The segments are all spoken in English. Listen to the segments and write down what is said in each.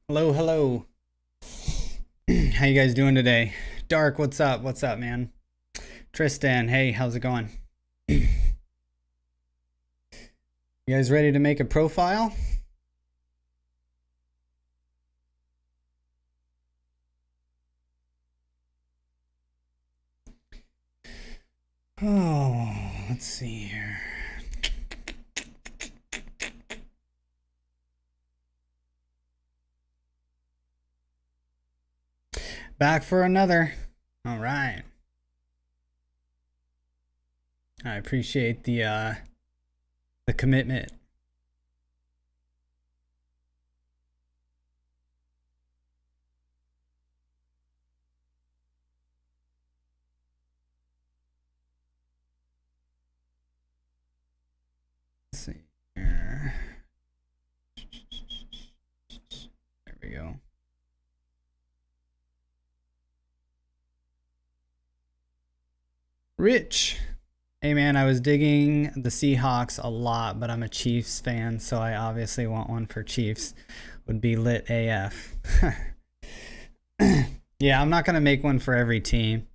Hello, hello. How you guys doing today? Dark, what's up? What's up, man? Tristan, hey, how's it going? You guys ready to make a profile? Oh, let's see here. Back for another. All right. I appreciate the commitment. Let's see here. There we go. Rich. Hey man, I was digging the Seahawks a lot, but I'm a Chiefs fan, so I obviously want one for Chiefs. Would be lit AF. Yeah, I'm not gonna make one for every team.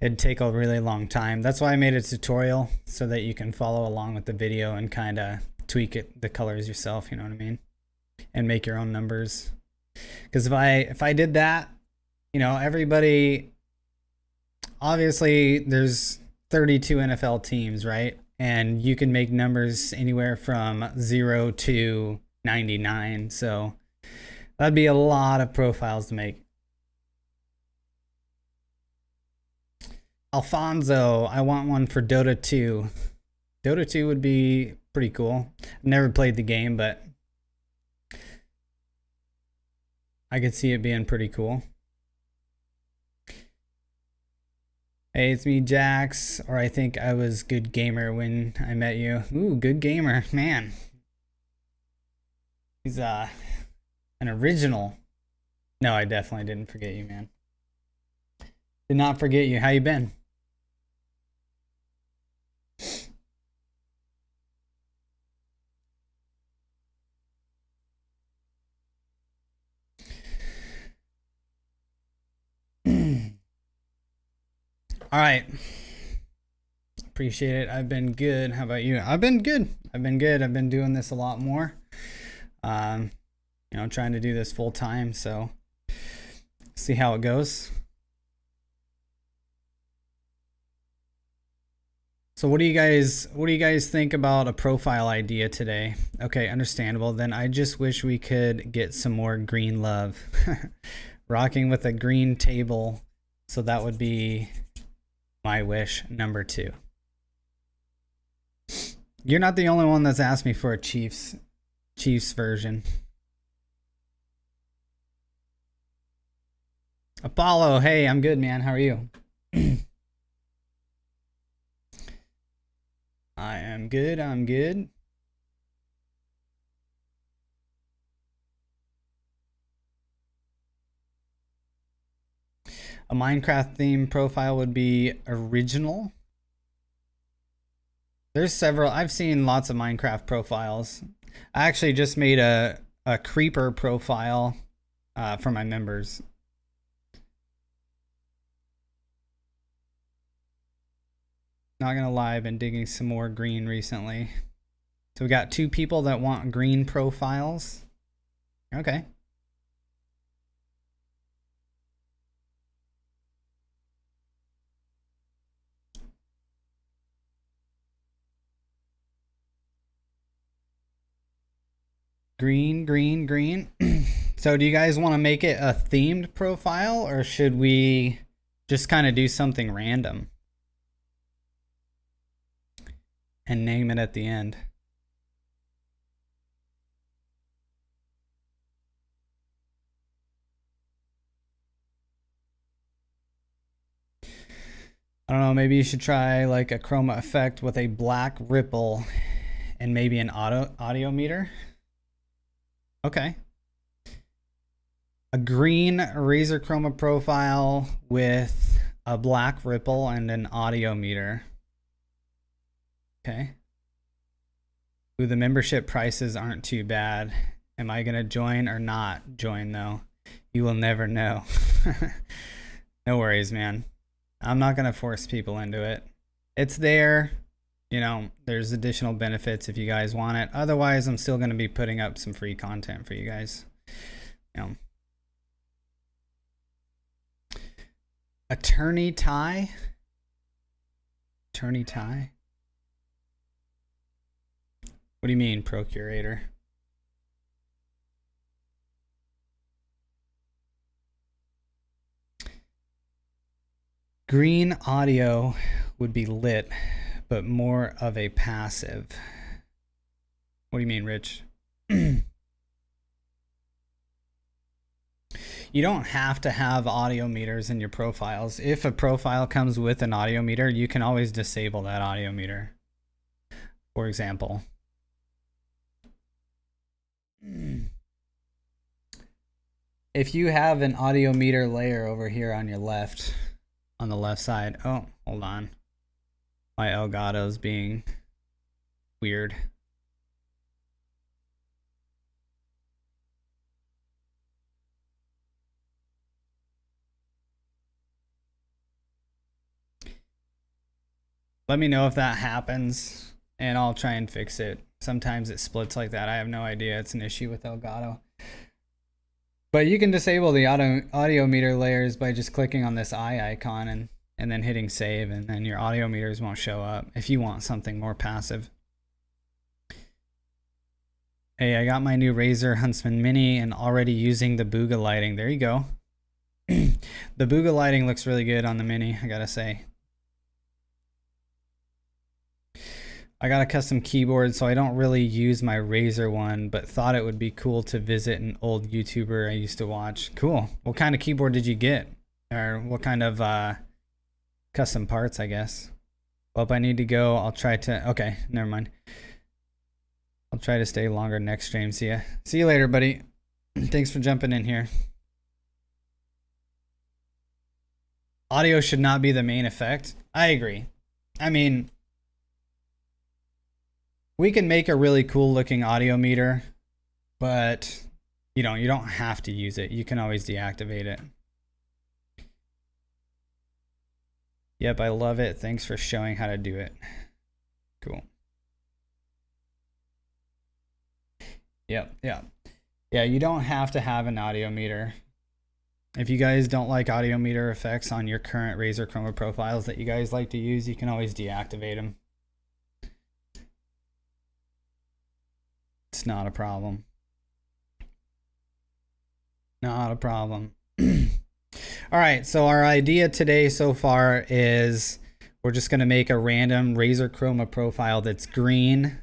It'd take a really long time. That's why I made a tutorial so that you can follow along with the video and kind of tweak it, the colors yourself, you know what I mean? And make your own numbers. Because if I did that, you know, everybody, obviously there's 32 NFL teams, right? And you can make numbers anywhere from 0 to 99. So that'd be a lot of profiles to make. Alfonso, I want one for Dota 2. Dota 2 would be pretty cool. I've never played the game, but I could see it being pretty cool. Hey, it's me, Jax, or I think I was Good Gamer when I met you. Ooh, Good Gamer, man. He's an original. No, I definitely didn't forget you, man. Did not forget you. How you been? All right. Appreciate it. I've been good. How about you? I've been good. I've been doing this a lot more. You know, trying to do this full time, so see how it goes. So what do you guys think about a profile idea today? Okay, understandable. Then I just wish we could get some more green love. Rocking with a green table. So that would be my wish number 2. You're not the only one that's asked me for a Chiefs version. Apollo, hey, I'm good, man. How are you? I am good. I'm good. A Minecraft theme profile would be original. There's several. I've seen lots of Minecraft profiles. I actually just made a creeper profile for my members. Not gonna lie, I've been digging some more green recently. So we got 2 people that want green profiles. Okay. Green, green, green. So do you guys want to make it a themed profile, or should we just kind of do something random and name it at the end? I don't know, maybe you should try like a chroma effect with a black ripple and maybe an audio meter. Okay. A green Razer Chroma Profile with a black ripple and an audio meter. Okay. Ooh, the membership prices aren't too bad. Am I gonna join or not join though? You will never know. No worries, man. I'm not gonna force people into it. It's there. You know, there's additional benefits if you guys want it. Otherwise, I'm still gonna be putting up some free content for you guys. You know. Attorney tie? Attorney tie? What do you mean, procurator? Green audio would be lit, but more of a passive. What do you mean, Rich? You don't have to have audio meters in your profiles. If a profile comes with an audio meter, you can always disable that audio meter. For example. If you have an audio meter layer over here on your left, on the left side. Oh, hold on. My Elgato's being weird. Let me know if that happens and I'll try and fix it. Sometimes it splits like that. I have no idea. It's an issue with Elgato. But you can disable the audio meter layers by just clicking on this eye icon and then hitting save, and then your audio meters won't show up if you want something more passive. Hey, I got my new Razer Huntsman Mini and already using the Booga lighting. There you go. The Booga lighting looks really good on the Mini, I gotta say. I got a custom keyboard, so I don't really use my Razer one, but thought it would be cool to visit an old YouTuber I used to watch. Cool. What kind of keyboard did you get? Or what kind of custom parts, I guess? Well, if I need to go, I'll try to... Okay, never mind. I'll try to stay longer next stream. See ya. See you later, buddy. Thanks for jumping in here. Audio should not be the main effect. I agree. I mean... We can make a really cool looking audio meter, but you don't have to use it. You can always deactivate it. Yep, I love it. Thanks for showing how to do it. Cool. Yep, yeah. Yeah, you don't have to have an audio meter. If you guys don't like audio meter effects on your current Razer Chroma Profiles that you guys like to use, you can always deactivate them. It's not a problem. Not a problem. All right, so our idea today so far is we're just going to make a random Razer Chroma profile that's green,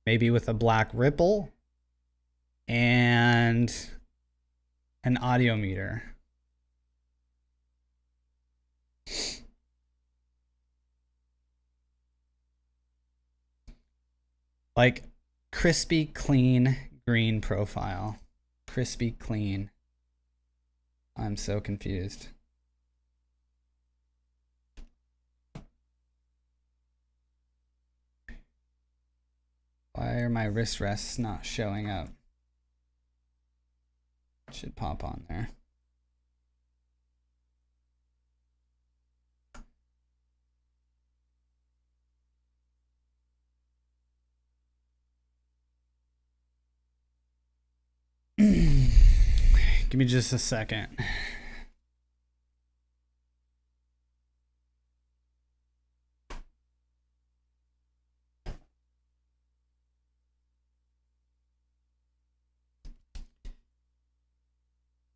maybe with a black ripple, and an audio meter. Like crispy, clean, green profile. Crispy, clean. I'm so confused. Why are my wrist rests not showing up? Should pop on there. Give me just a second.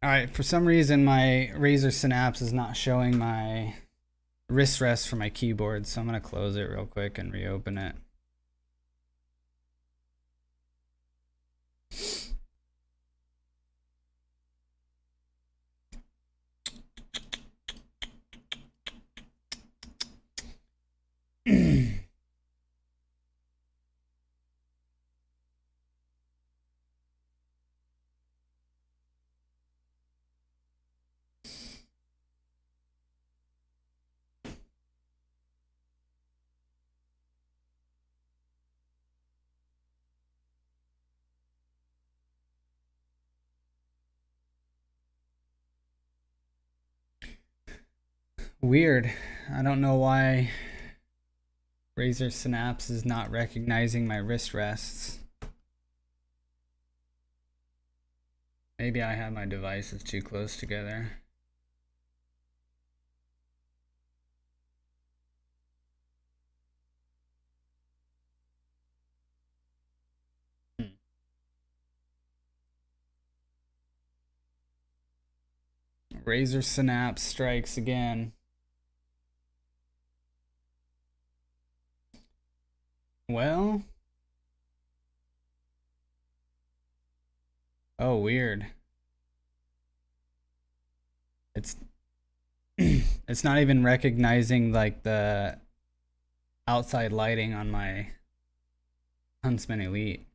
All right, for some reason my Razer Synapse is not showing my wrist rest for my keyboard, so I'm gonna close it real quick and reopen it. Weird. I don't know why Razer Synapse is not recognizing my wrist rests. Maybe I have my devices too close together. Razer Synapse strikes again. Well. Oh, weird. It's it's not even recognizing like the outside lighting on my Huntsman Elite.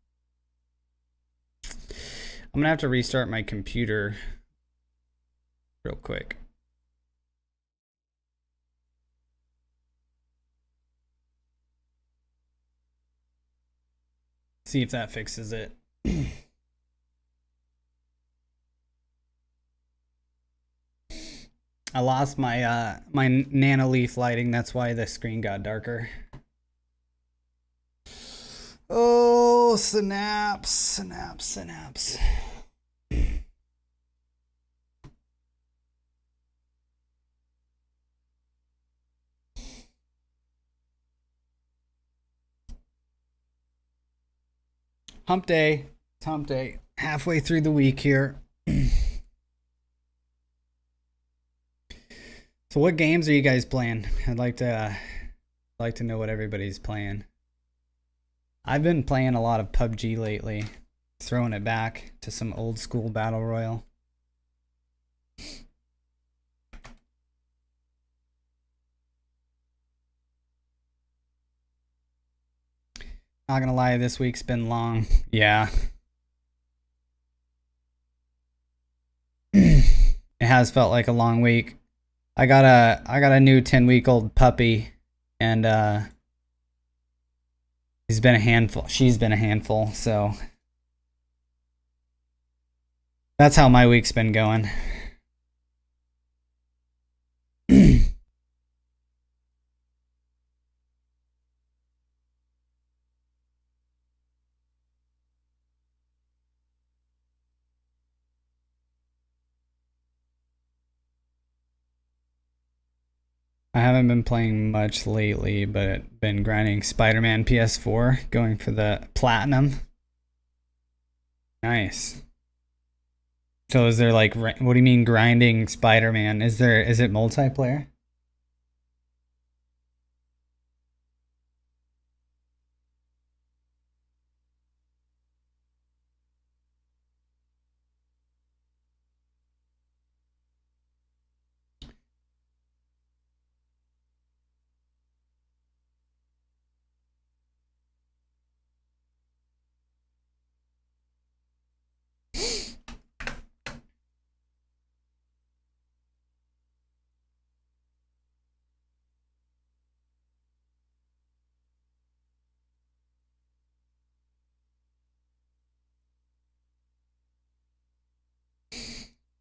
I'm gonna have to restart my computer real quick. See if that fixes it. I lost my my nano leaf lighting. That's why the screen got darker. Oh, Synapse, Synapse, Synapse. Hump day. It's hump day. Halfway through the week here. So what games are you guys playing? I'd like to know what everybody's playing. I've been playing a lot of PUBG lately, throwing it back to some old school battle royale. Not gonna lie, this week's been long. Yeah. It has felt like a long week. I got a new 10-week-old puppy, and he's been a handful. She's been a handful, so that's how my week's been going. I haven't been playing much lately, but been grinding Spider-Man PS4, going for the platinum. Nice. So is there like, what do you mean grinding Spider-Man? Is it multiplayer?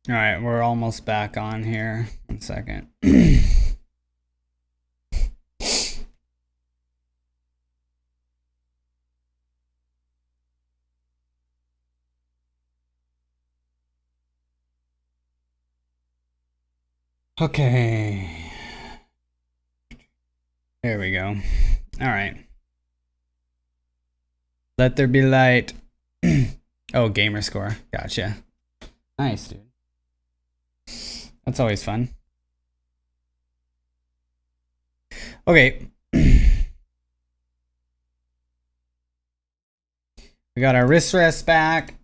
All right, we're almost back on here. 1 second. Okay. There we go. All right. Let there be light. Oh, gamer score. Gotcha. Nice, dude. That's always fun. Okay. We got our wrist rest back.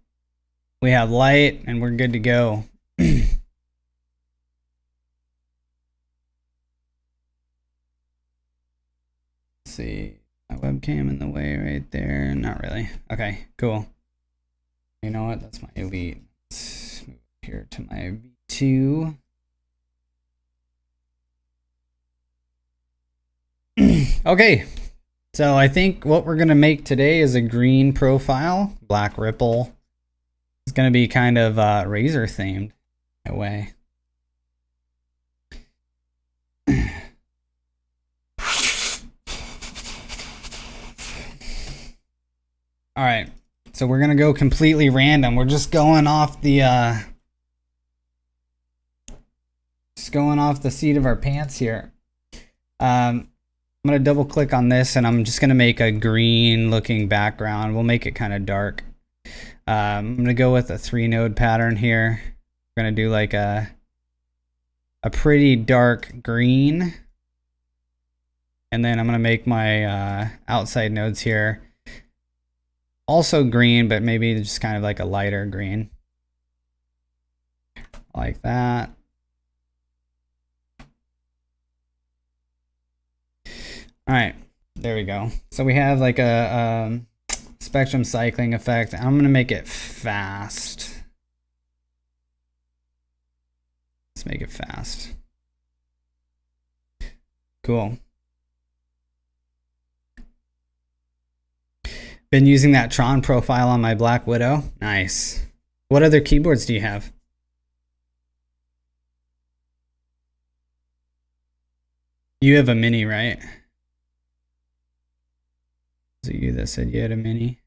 We have light, and we're good to go. Let's see. My webcam in the way right there. Not really. Okay, cool. You know what? That's my Elite. Let's move here to my V2. Okay, so I think what we're gonna make today is a green profile, black ripple. It's gonna be kind of Razer themed in a way. All right, so we're gonna go completely random. We're just going off the seat of our pants here. I'm gonna double click on this and I'm just gonna make a green looking background. We'll make it kind of dark. I'm gonna go with a 3-node pattern here. We're gonna do like a pretty dark green. And then I'm gonna make my outside nodes here also green, but maybe just kind of like a lighter green. Like that. All right, there we go. So we have like a spectrum cycling effect. I'm gonna make it fast. Let's make it fast. Cool. Been using that Tron profile on my Black Widow. Nice. What other keyboards do you have? You have a Mini, right? Was it you that said you had a Mini?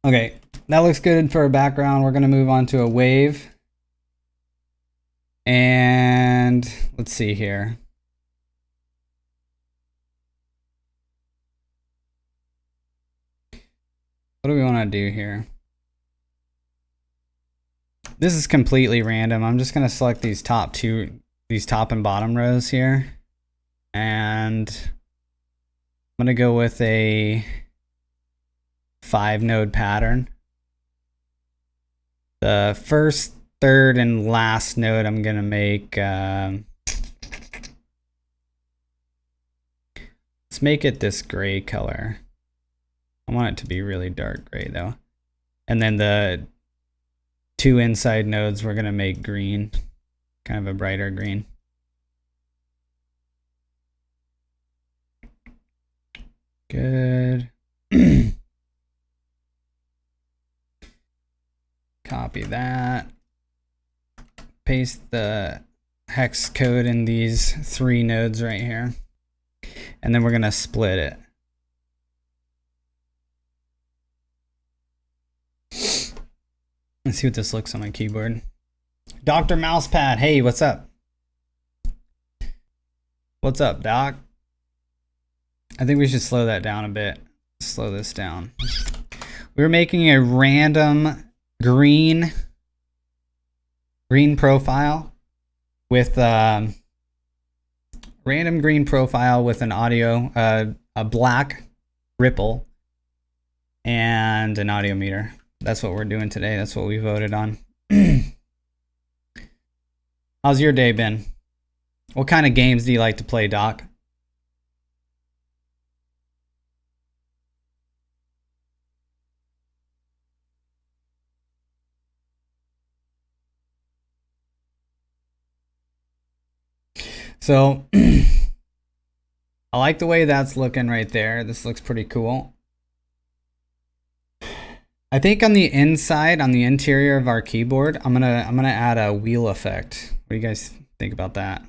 Okay, that looks good for a background. We're gonna move on to a wave. And let's see here. What do we want to do here? This is completely random. I'm just gonna select these top and bottom rows here. And I'm gonna go with a 5-node pattern. The first, third, and last node I'm gonna make, let's make it this gray color. I want it to be really dark gray though. And then the 2 inside nodes we're gonna make green, kind of a brighter green. Good. Copy that. Paste the hex code in these 3 nodes right here. And then we're going to split it. Let's see what this looks on my keyboard. Dr. Mousepad, hey, what's up? What's up, Doc? I think we should slow that down a bit. Slow this down. We're making a random green profile with random green profile with an audio, a black ripple, and an audio meter. That's what we're doing today. That's what we voted on. How's your day been? What kind of games do you like to play, Doc? So I like the way that's looking right there. This looks pretty cool. I think on the inside, on the interior of our keyboard, I'm gonna add a wheel effect. What do you guys think about that?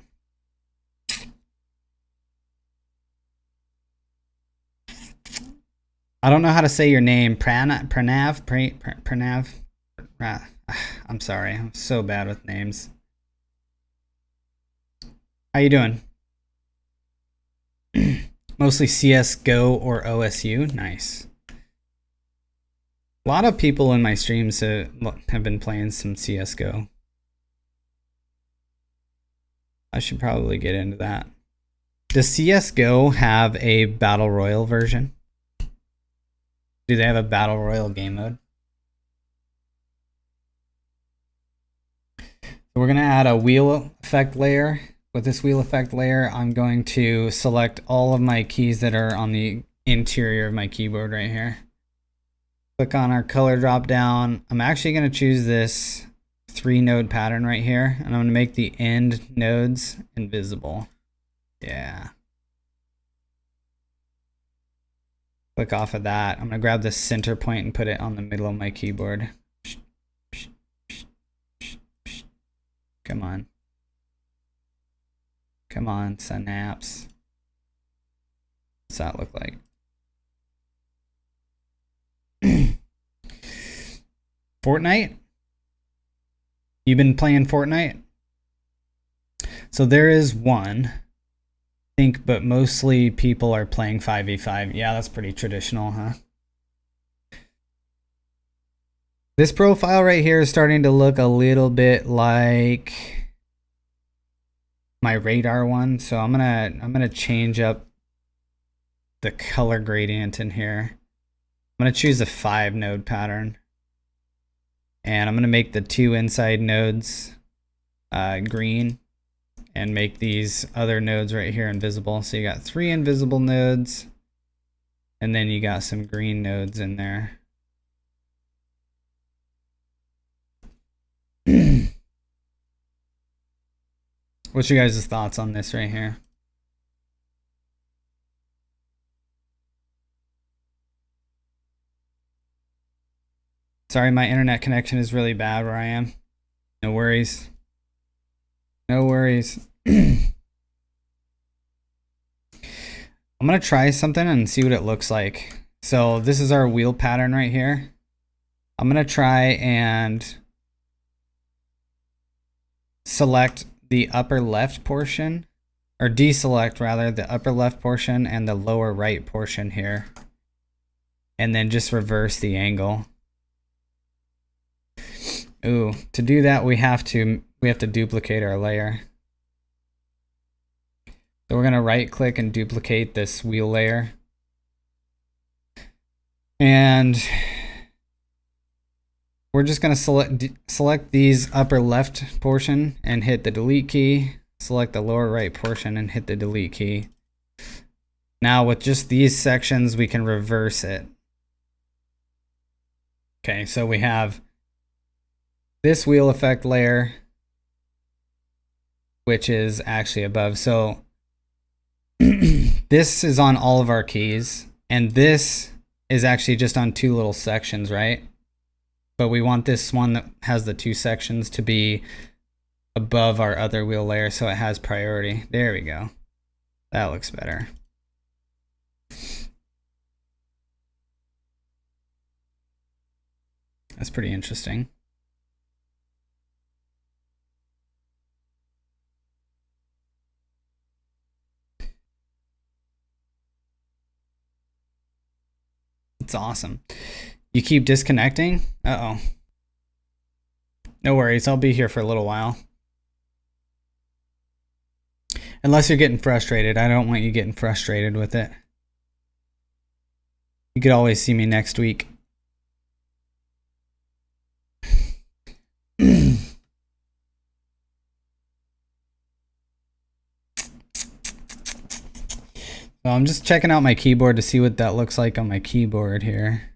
I don't know how to say your name. Pranav. I'm sorry. I'm so bad with names. How you doing? Mostly CSGO or OSU. Nice. A lot of people in my streams have been playing some CSGO. I should probably get into that. Does CSGO have a Battle Royale version? Do they have a Battle Royale game mode? So we're going to add a wheel effect layer. With this wheel effect layer, I'm going to select all of my keys that are on the interior of my keyboard right here. Click on our color drop down. I'm actually going to choose this 3-node pattern right here, and I'm going to make the end nodes invisible. Yeah. Click off of that. I'm gonna grab this center point and put it on the middle of my keyboard. Come on. Come on, Synapse. What's that look like? Fortnite? You been playing Fortnite? So there is one, I think, but mostly people are playing 5v5. Yeah, that's pretty traditional, huh? This profile right here is starting to look a little bit like my radar one, so I'm gonna change up the color gradient in here. I'm gonna choose a 5-node pattern, and I'm gonna make the 2 inside nodes green, and make these other nodes right here invisible. So you got 3 invisible nodes, and then you got some green nodes in there. What's your guys' thoughts on this right here? Sorry, my internet connection is really bad where I am. No worries. No worries. I'm gonna try something and see what it looks like. So this is our wheel pattern right here. I'm gonna try and select the upper left portion, or deselect rather, the upper left portion and the lower right portion here, and then just reverse the angle. Ooh, to do that we have to duplicate our layer. So we're gonna right click and duplicate this wheel layer, and we're just gonna select these upper left portion and hit the delete key. Select the lower right portion and hit the delete key. Now with just these sections, we can reverse it. Okay, so we have this wheel effect layer, which is actually above. So this is on all of our keys, and this is actually just on 2 little sections, right? But we want this one that has the 2 sections to be above our other wheel layer, so it has priority. There we go. That looks better. That's pretty interesting. It's awesome. You keep disconnecting? Uh-oh. No worries, I'll be here for a little while. Unless you're getting frustrated. I don't want you getting frustrated with it. You could always see me next week. So I'm just checking out my keyboard to see what that looks like on my keyboard here.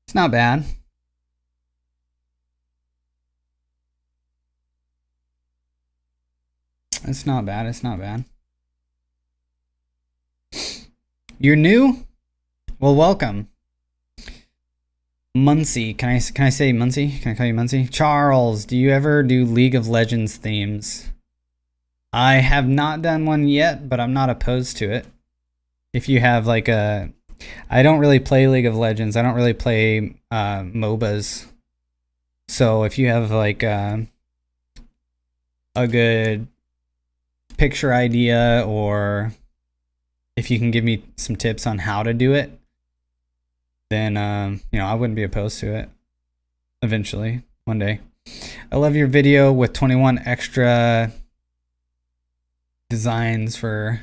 It's not bad. It's not bad. It's not bad. You're new? Well, welcome. Muncie. Can I say Muncie? Can I call you Muncie? Charles, do you ever do League of Legends themes? I have not done one yet, but I'm not opposed to it. If you have like a... I don't really play League of Legends. I don't really play MOBAs. So if you have like a good picture idea, or if you can give me some tips on how to do it, then you know, I wouldn't be opposed to it eventually, one day. I love your video with 21 extra designs for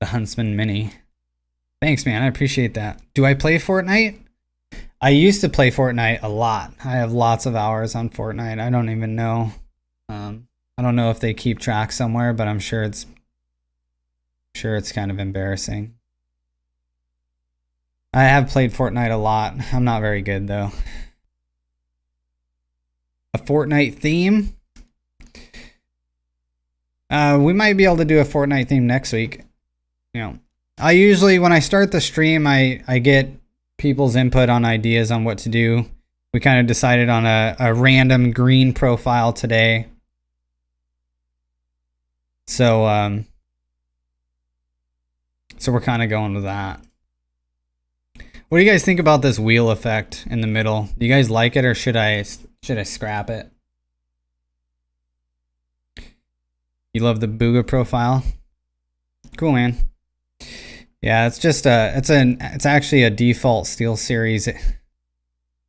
the Huntsman Mini. Thanks, man. I appreciate that. Do I play Fortnite? I used to play Fortnite a lot. I have lots of hours on Fortnite. I don't even know. I don't know if they keep track somewhere, but I'm sure it's kind of embarrassing. I have played Fortnite a lot. I'm not very good though. A Fortnite theme. We might be able to do a Fortnite theme next week. You know, I usually, when I start the stream, I get people's input on ideas on what to do. We kind of decided on a random green profile today. So, so we're kind of going with that. What do you guys think about this wheel effect in the middle? Do you guys like it, or should I scrap it? You love the Booga profile? Cool, man. Yeah, it's just it's actually a default SteelSeries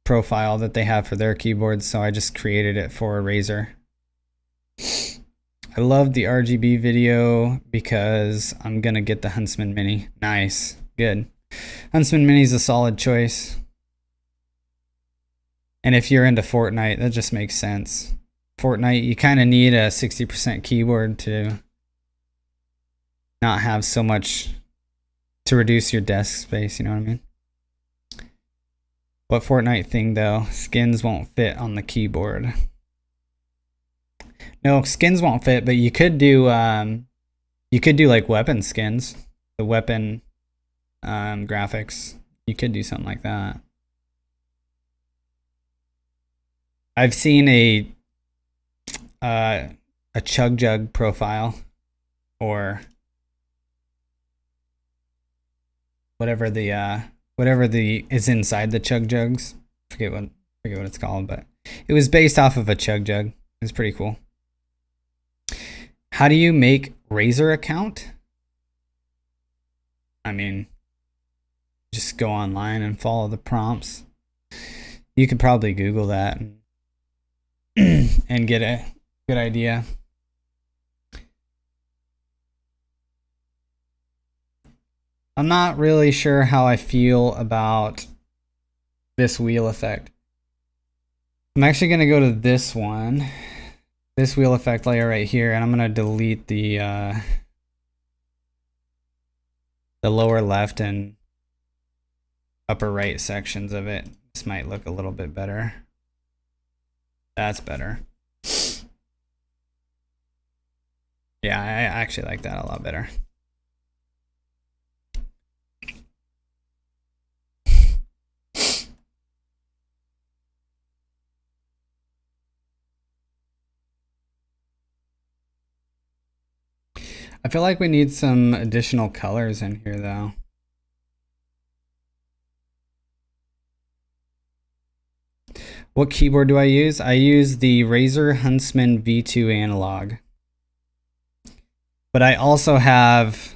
profile that they have for their keyboards, so I just created it for a Razer. I love the RGB video because I'm gonna get the Huntsman Mini. Nice, good. Huntsman Mini is a solid choice. And if you're into Fortnite, that just makes sense. Fortnite, you kind of need a 60% keyboard to not have so much, to reduce your desk space, you know what I mean? What Fortnite thing though? Skins won't fit on the keyboard. No, skins won't fit, but you could do like weapon skins, the weapon graphics. You could do something like that. I've seen a Chug Jug profile, or whatever the is inside the Chug Jugs. Forget what it's called, but it was based off of a Chug Jug. It's pretty cool. How do you make Razer account? I mean, just go online and follow the prompts. You could probably Google that and get a good idea. I'm not really sure how I feel about this wheel effect. I'm actually going to go to this one, this wheel effect layer right here, and I'm going to delete the lower left and upper right sections of it. This might look a little bit better. That's better. Yeah, I actually like that a lot better. I feel like we need some additional colors in here though. What keyboard do I use? I use the Razer Huntsman V2 analog. But I also have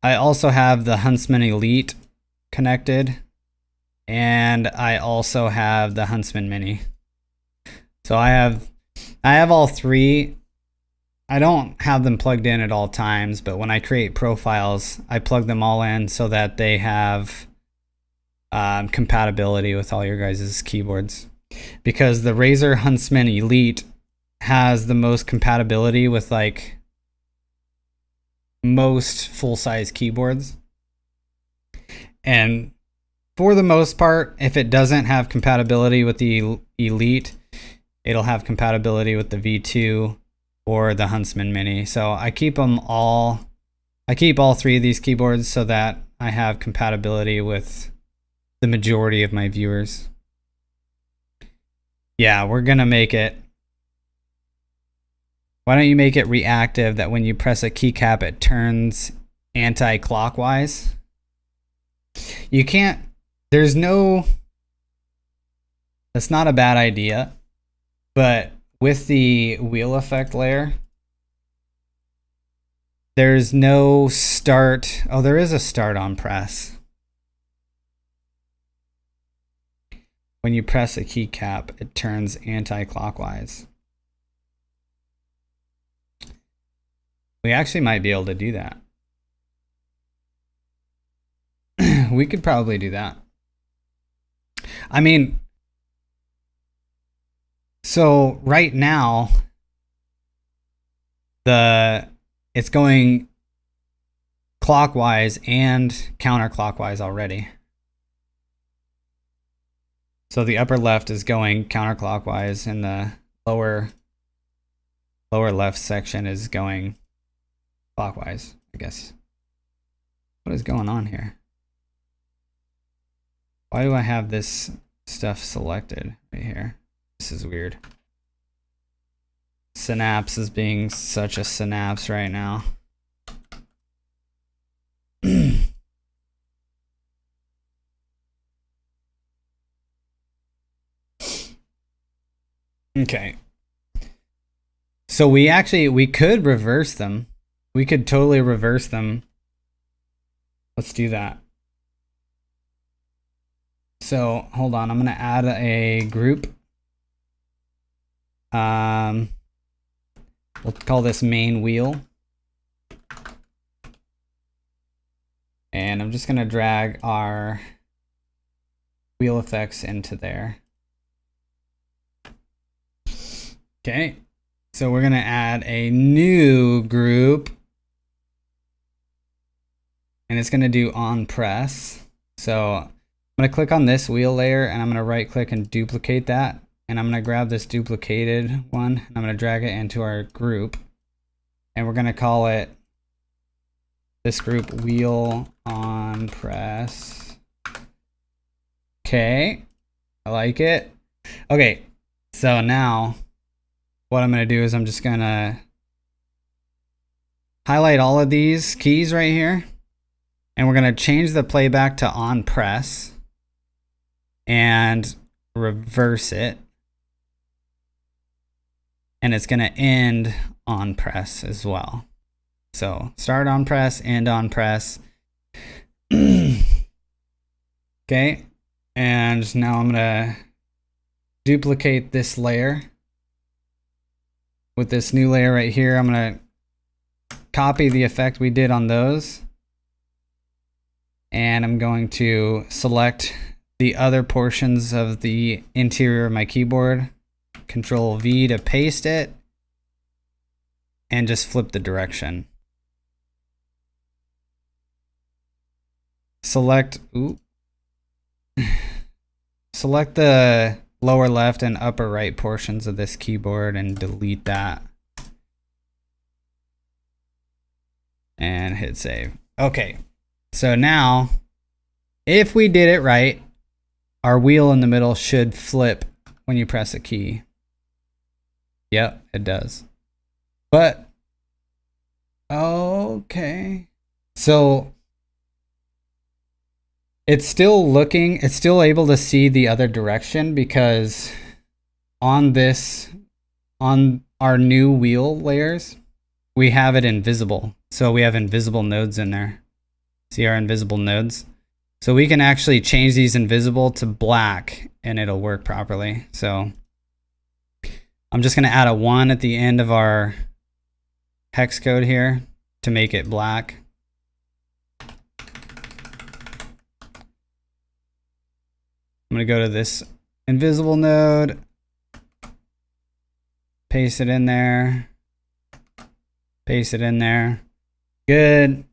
the Huntsman Elite connected, and I also have the Huntsman Mini. So I have all three. I don't have them plugged in at all times, but when I create profiles, I plug them all in so that they have compatibility with all your guys' keyboards. Because the Razer Huntsman Elite has the most compatibility with like most full-size keyboards. And for the most part, if it doesn't have compatibility with the Elite, it'll have compatibility with the V2 or the Huntsman Mini. So I keep all three of these keyboards so that I have compatibility with the majority of my viewers. Yeah, we're gonna make it. Why don't you make it reactive, that when you press a keycap it turns anti-clockwise? You can't, that's not a bad idea, but with the wheel effect layer, there's no start. Oh, there is a start on press. When you press a keycap, it turns anti-clockwise. We actually might be able to do that. We could probably do that. I mean, so right now, it's going clockwise and counterclockwise already. So the upper left is going counterclockwise and the lower left section is going clockwise, I guess. What is going on here? Why do I have this stuff selected right here? This is weird. Synapse is being such a synapse right now. Okay. So we could reverse them. We could totally reverse them. Let's do that. So hold on, I'm gonna add a group. We'll call this main wheel. And I'm just gonna drag our wheel effects into there. Okay, so we're gonna add a new group. And it's gonna do on press. So I'm gonna click on this wheel layer and I'm gonna right click and duplicate that. And I'm gonna grab this duplicated one and I'm gonna drag it into our group. And we're gonna call it this group wheel on press. Okay, I like it. Okay, so now what I'm gonna do is I'm just gonna highlight all of these keys right here. And we're gonna change the playback to on press and reverse it. And it's gonna end on press as well. So start on press, end on press. Okay, and now I'm gonna duplicate this layer. With this new layer right here, I'm gonna copy the effect we did on those. And I'm going to select the other portions of the interior of my keyboard. Control V to paste it. And just flip the direction. Select the lower left and upper right portions of this keyboard and delete that. And hit save. Okay. So now, if we did it right, our wheel in the middle should flip when you press a key. Yep, it does. But, okay. So, it's still able to see the other direction because on our new wheel layers, we have it invisible. So we have invisible nodes in there. See our invisible nodes? So we can actually change these invisible to black and it'll work properly. So I'm just gonna add a 1 at the end of our hex code here to make it black. I'm gonna go to this invisible node, paste it in there, paste it in there. Good.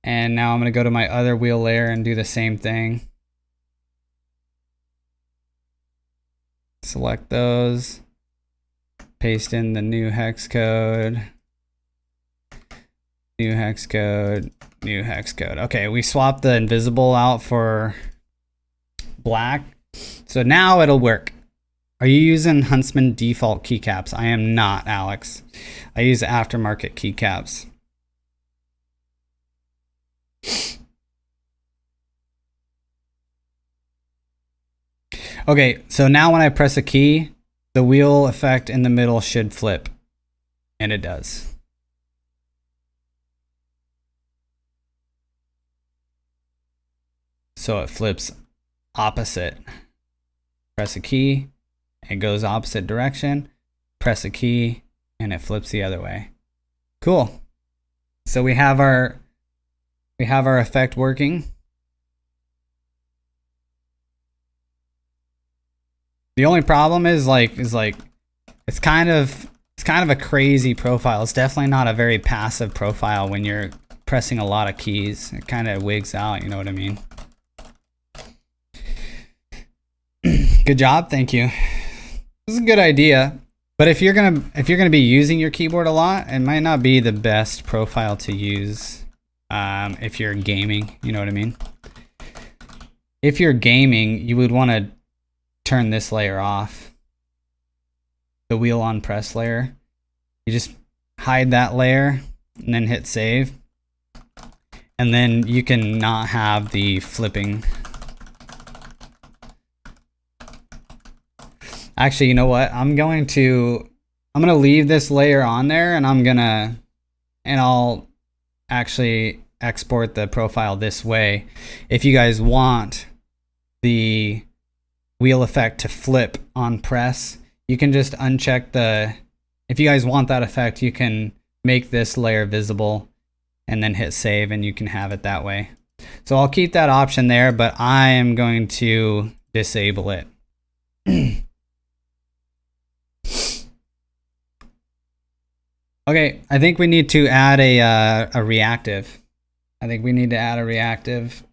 And now I'm going to go to my other wheel layer and do the same thing. Select those. Paste in the new hex code. New hex code. New hex code. Okay, we swapped the invisible out for black. So now it'll work. Are you using Huntsman default keycaps? I am not, Alex. I use aftermarket keycaps. Okay, so now when I press a key, the wheel effect in the middle should flip. And it does. So it flips opposite. Press a key, it goes opposite direction. Press a key, and it flips the other way. Cool. So we have our effect working. The only problem is it's kind of a crazy profile. It's definitely not a very passive profile when you're pressing a lot of keys. It kind of wigs out, you know what I mean? Good job, thank you. This is a good idea, but if you're gonna be using your keyboard a lot, it might not be the best profile to use if you're gaming. You know what I mean? If you're gaming, you would want to turn this layer off, the wheel on press layer. You just hide that layer and then hit save, and then you can not have the flipping. Actually, you know what? I'm gonna leave this layer on there, and I'll actually export the profile this way. If you guys want the wheel effect to flip on press, you can just uncheck if you guys want that effect, you can make this layer visible and then hit save, and you can have it that way. So I'll keep that option there, but I am going to disable it. Okay, I think we need to add a reactive. I think we need to add a reactive.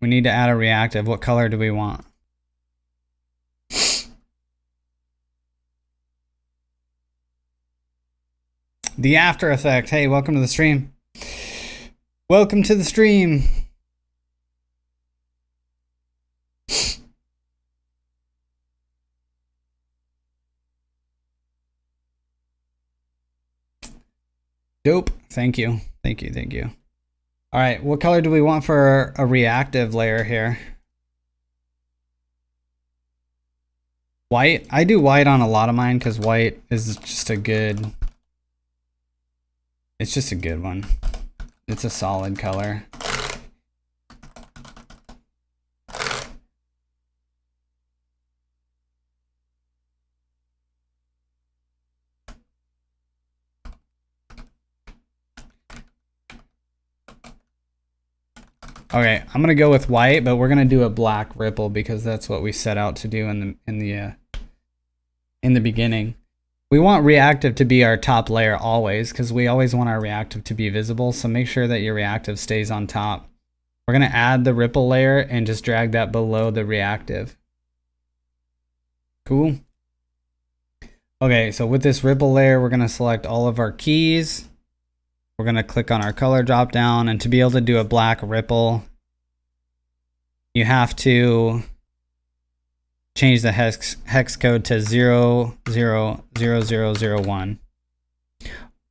We need to add a reactive. What color do we want? The after effect. Hey, welcome to the stream. Welcome to the stream. Dope. Thank you. Thank you. Thank you. All right. What color do we want for a reactive layer here? White. I do white on a lot of mine because white is just a good. It's just a good one. It's a solid color. Okay, I'm gonna go with white, but we're gonna do a black ripple because that's what we set out to do in the beginning. We want reactive to be our top layer always, because we always want our reactive to be visible. So make sure that your reactive stays on top. We're gonna add the ripple layer and just drag that below the reactive. Cool. Okay, so with this ripple layer, we're gonna select all of our keys. We're going to click on our color drop down, and to be able to do a black ripple, you have to change the hex code to 000001,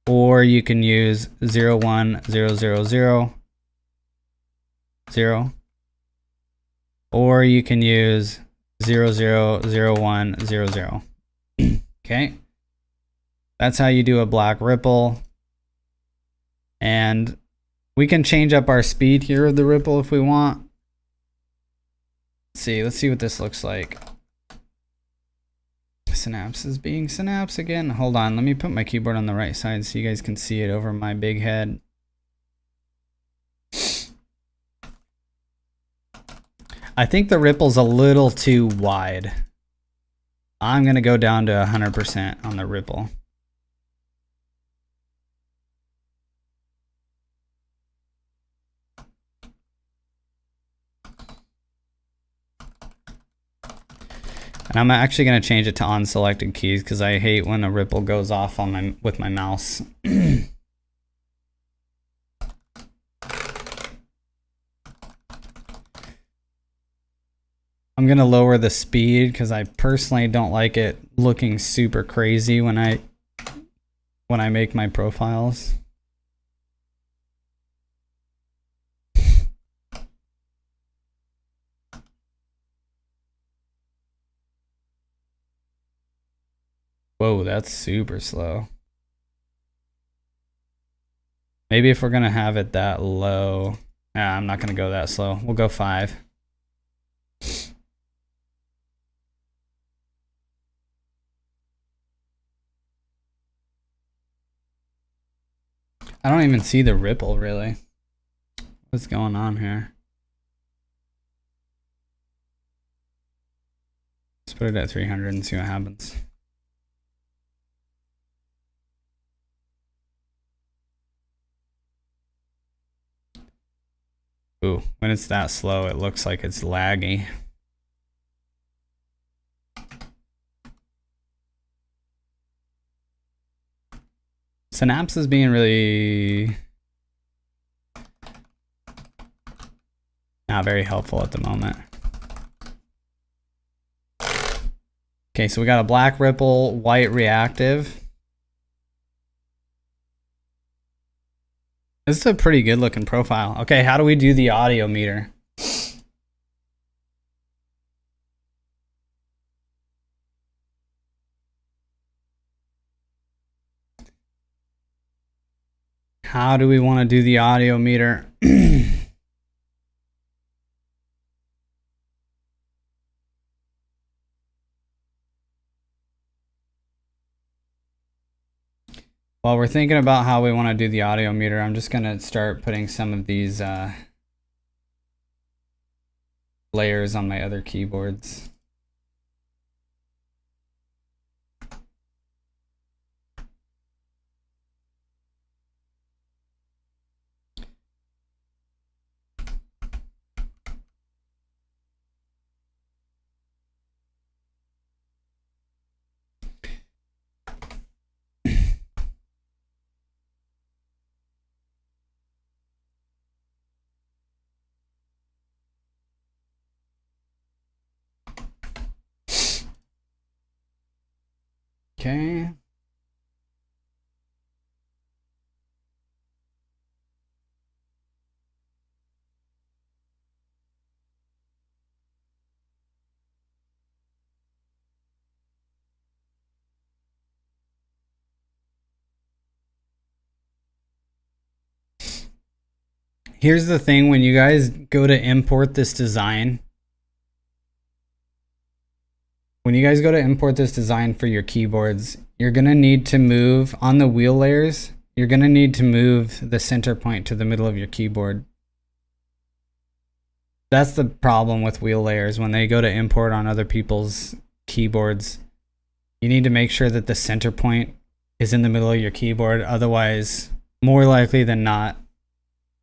or you can use 010000, or you can use 000100. Okay, that's how you do a black ripple. And we can change up our speed here of the ripple if we want. Let's see what this looks like. Synapse is being synapse again. Hold on, let me put my keyboard on the right side so you guys can see it over my big head. I think the ripple's a little too wide. I'm gonna go down to 100% on the ripple. And I'm actually going to change it to on selected keys because I hate when a ripple goes off on with my mouse. I'm going to lower the speed because I personally don't like it looking super crazy when I make my profiles. Whoa, that's super slow. Maybe if we're gonna have it that low. Nah, I'm not gonna go that slow. We'll go 5. I don't even see the ripple really. What's going on here? Let's put it at 300 and see what happens. Ooh, when it's that slow, it looks like it's laggy. Synapse is being really not very helpful at the moment. Okay, so we got a black ripple, white reactive. This is a pretty good looking profile. Okay, how do we do the audio meter? How do we want to do the audio meter? While we're thinking about how we want to do the audio meter, I'm just going to start putting some of these layers on my other keyboards. Okay. Here's the thing, when you guys go to import this design, for your keyboards, you're going to need to move on the wheel layers. You're going to need to move the center point to the middle of your keyboard. That's the problem with wheel layers. When they go to import on other people's keyboards, you need to make sure that the center point is in the middle of your keyboard. Otherwise, more likely than not,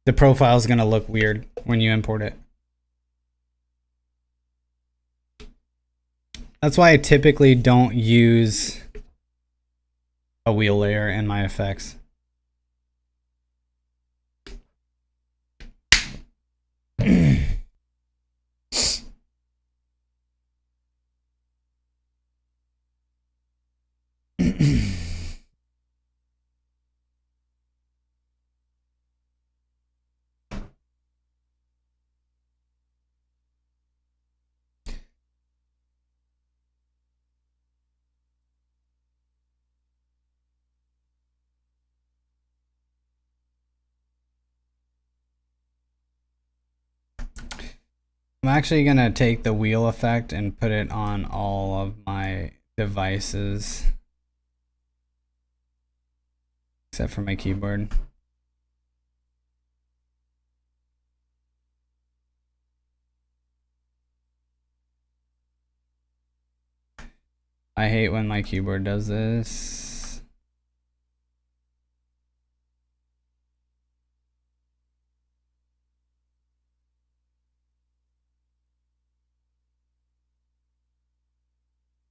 the profile is going to look weird when you import it. That's why I typically don't use a wheel layer in my effects. I'm actually going to take the wheel effect and put it on all of my devices, except for my keyboard. I hate when my keyboard does this.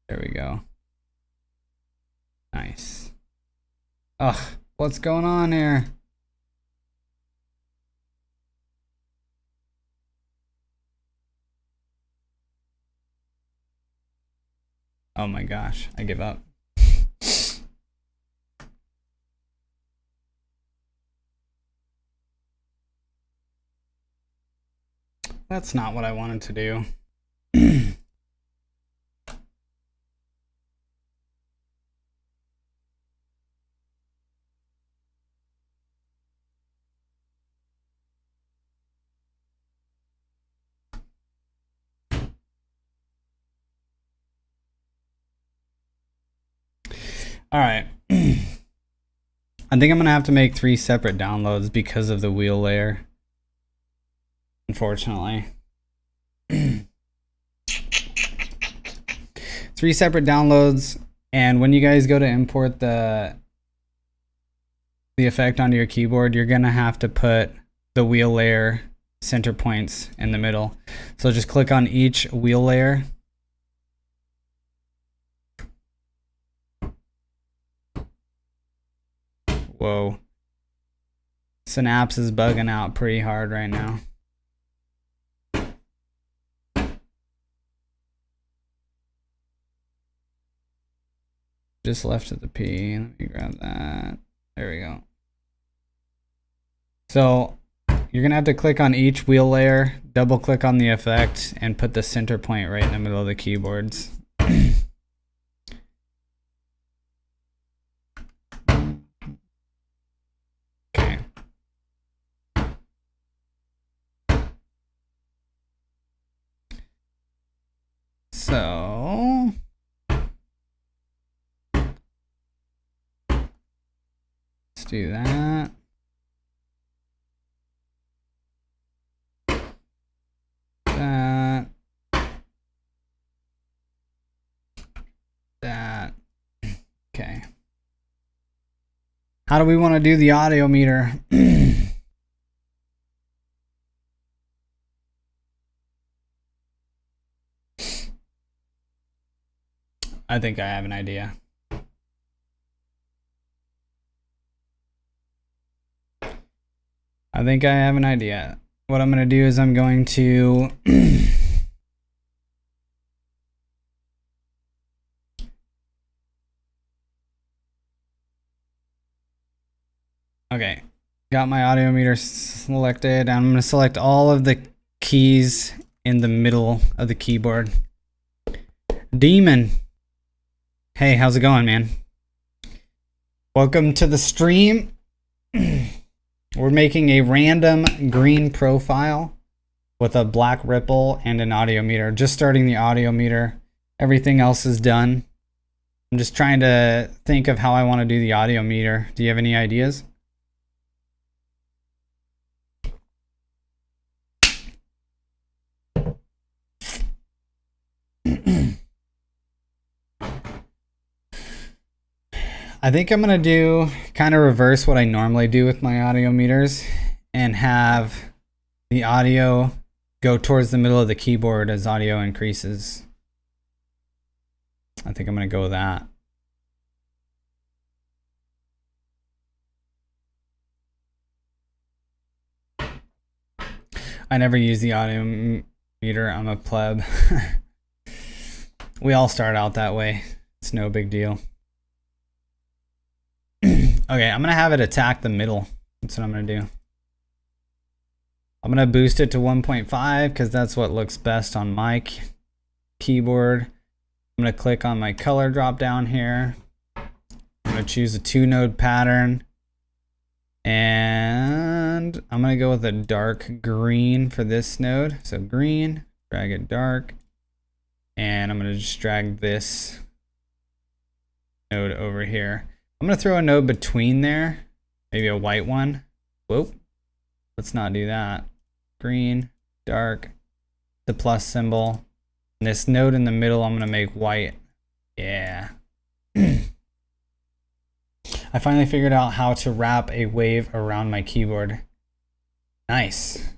There we go. Nice. Ugh, what's going on here? Oh my gosh, I give up. That's not what I wanted to do. All right. I think I'm going to have to make 3 separate downloads because of the wheel layer. Unfortunately. 3 separate downloads, and when you guys go to import the effect onto your keyboard, you're going to have to put the wheel layer center points in the middle. So just click on each wheel layer. Whoa. Synapse is bugging out pretty hard right now. Just left of the P. Let me grab that. There we go. So you're gonna have to click on each wheel layer, double click on the effect, and put the center point right in the middle of the keyboards. Okay. So let's do that. That. Okay. How do we want to do the audio meter? I think I have an idea. What I'm going to do is I'm going to okay, got my audio meter selected. I'm going to select all of the keys in the middle of the keyboard. Demon. Hey, how's it going, man? Welcome to the stream. We're making a random green profile with a black ripple and an audio meter. Just starting the audio meter. Everything else is done. I'm just trying to think of how I want to do the audio meter. Do you have any ideas? I think I'm going to do kind of reverse what I normally do with my audio meters and have the audio go towards the middle of the keyboard as audio increases. I think I'm going to go with that. I never use the audio meter. I'm a pleb. We all start out that way. It's no big deal. Okay, I'm going to have it attack the middle. That's what I'm going to do. I'm going to boost it to 1.5 because that's what looks best on my keyboard. I'm going to click on my color drop down here. I'm going to choose a 2-node pattern. And I'm going to go with a dark green for this node. So green, drag it dark. And I'm going to just drag this node over here. I'm going to throw a node between there, maybe a white one. Whoop. Let's not do that. Green, dark, the plus symbol. And this node in the middle, I'm going to make white. Yeah. I finally figured out how to wrap a wave around my keyboard. Nice.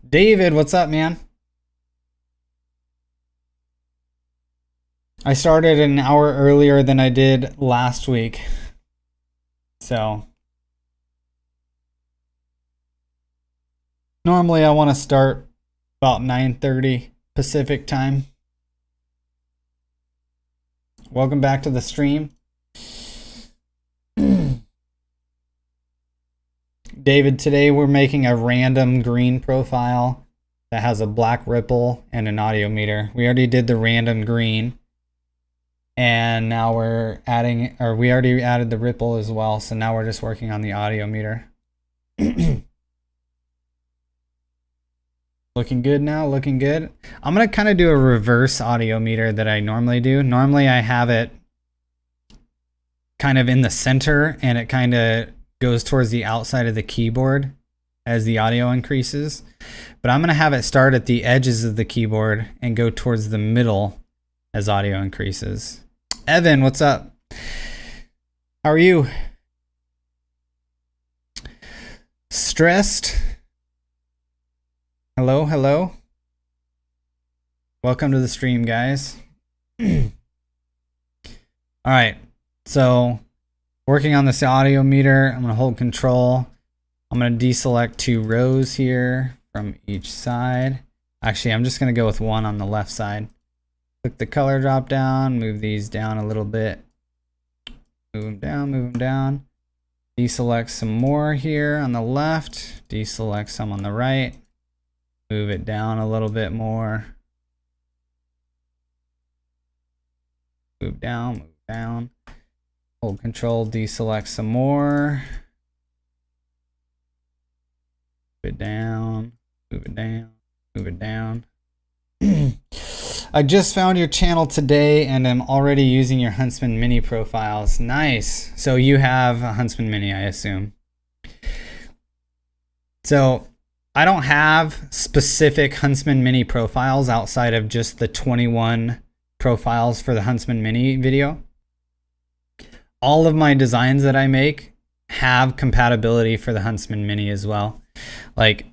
David, what's up, man? I started an hour earlier than I did last week. So normally I want to start about 9:30 Pacific time. Welcome back to the stream. David, today we're making a random green profile that has a black ripple and an audio meter. We already did the random green. And now we're adding, or we already added the ripple as well. So now we're just working on the audio meter. Looking good now, looking good. I'm going to kind of do a reverse audio meter that I normally do. Normally I have it kind of in the center and it kind of goes towards the outside of the keyboard as the audio increases. But I'm going to have it start at the edges of the keyboard and go towards the middle as audio increases. Evan, what's up? How are you? Stressed? Hello, hello. Welcome to the stream, guys. All right, so working on this audio meter, I'm gonna hold control. I'm gonna deselect 2 rows here from each side. Actually, I'm just gonna go with 1 on the left side. Click the color drop down, move these down a little bit. Move them down, move them down. Deselect some more here on the left. Deselect some on the right. Move it down a little bit more. Move down, move down. Hold control, deselect some more. Move it down, move it down, move it down. I just found your channel today and I'm already using your Huntsman Mini profiles. Nice. So you have a Huntsman Mini, I assume. So I don't have specific Huntsman Mini profiles outside of just the 21 profiles for the Huntsman Mini video. All of my designs that I make have compatibility for the Huntsman Mini as well. Like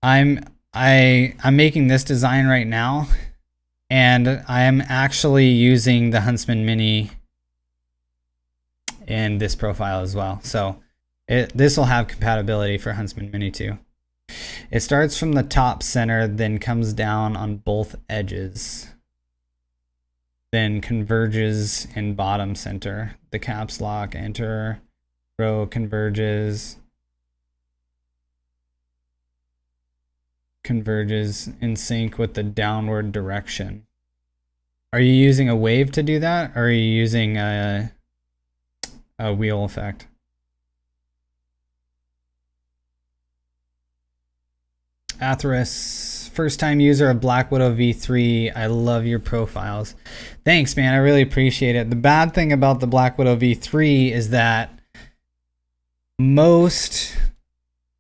I'm making this design right now, and I am actually using the Huntsman Mini in this profile as well. So this will have compatibility for Huntsman Mini too. It starts from the top center, then comes down on both edges, then converges in bottom center. The caps lock, enter, row converges in sync with the downward direction. Are you using a wave to do that, or are you using a wheel effect? Atheris, first time user of Black Widow V3. I love your profiles. Thanks, man. I really appreciate it. The bad thing about the Black Widow V3 is that most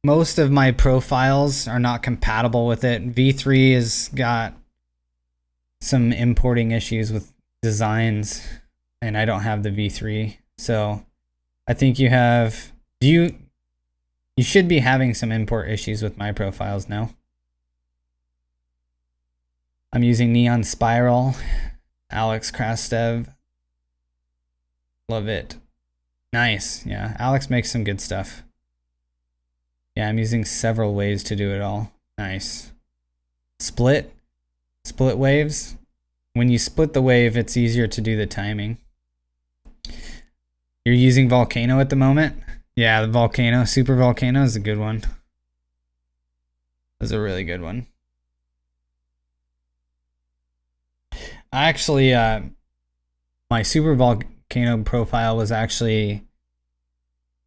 of my profiles are not compatible with it. V3 has got some importing issues with designs, and I don't have the V3. So I think you have, you should be having some import issues with my profiles now. I'm using Neon Spiral, Alex Krastev. Love it. Nice. Yeah, Alex makes some good stuff. Yeah, I'm using several ways to do it all. Nice. Split waves. When you split the wave, it's easier to do the timing. You're using Volcano at the moment? Yeah, the Volcano, Super Volcano is a good one. That's a really good one. Actually, my Super Volcano profile was actually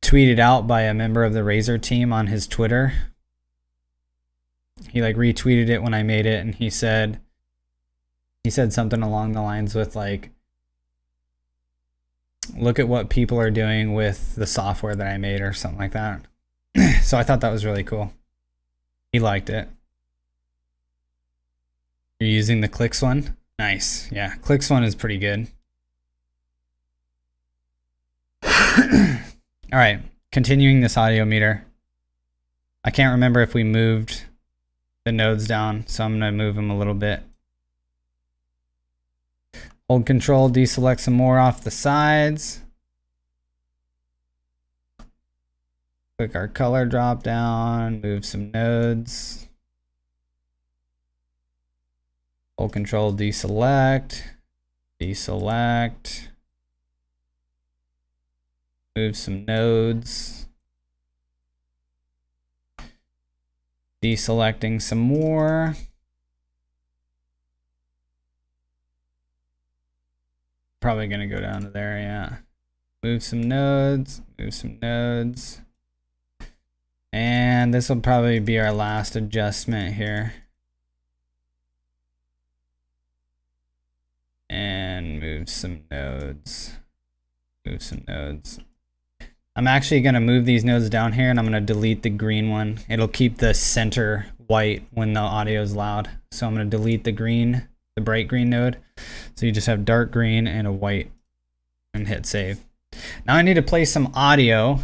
tweeted out by a member of the Razer team on his Twitter. He like retweeted it when I made it, and he said something along the lines with like, look at what people are doing with the software that I made, or something like that. So I thought that was really cool. He liked it. You're using the Clicks one? Nice. Yeah, Clicks one is pretty good. All right, continuing this audio meter. I can't remember if we moved the nodes down, so I'm gonna move them a little bit. Hold control, deselect some more off the sides. Click our color drop down, move some nodes. Hold control, deselect, deselect. Move some nodes. Deselecting some more. Probably gonna go down to there, yeah. Move some nodes, move some nodes. And this will probably be our last adjustment here. And move some nodes. Move some nodes. I'm actually going to move these nodes down here, and I'm going to delete the green one. It'll keep the center white when the audio is loud. So I'm going to delete the green, the bright green node. So you just have dark green and a white, and hit save. Now I need to play some audio,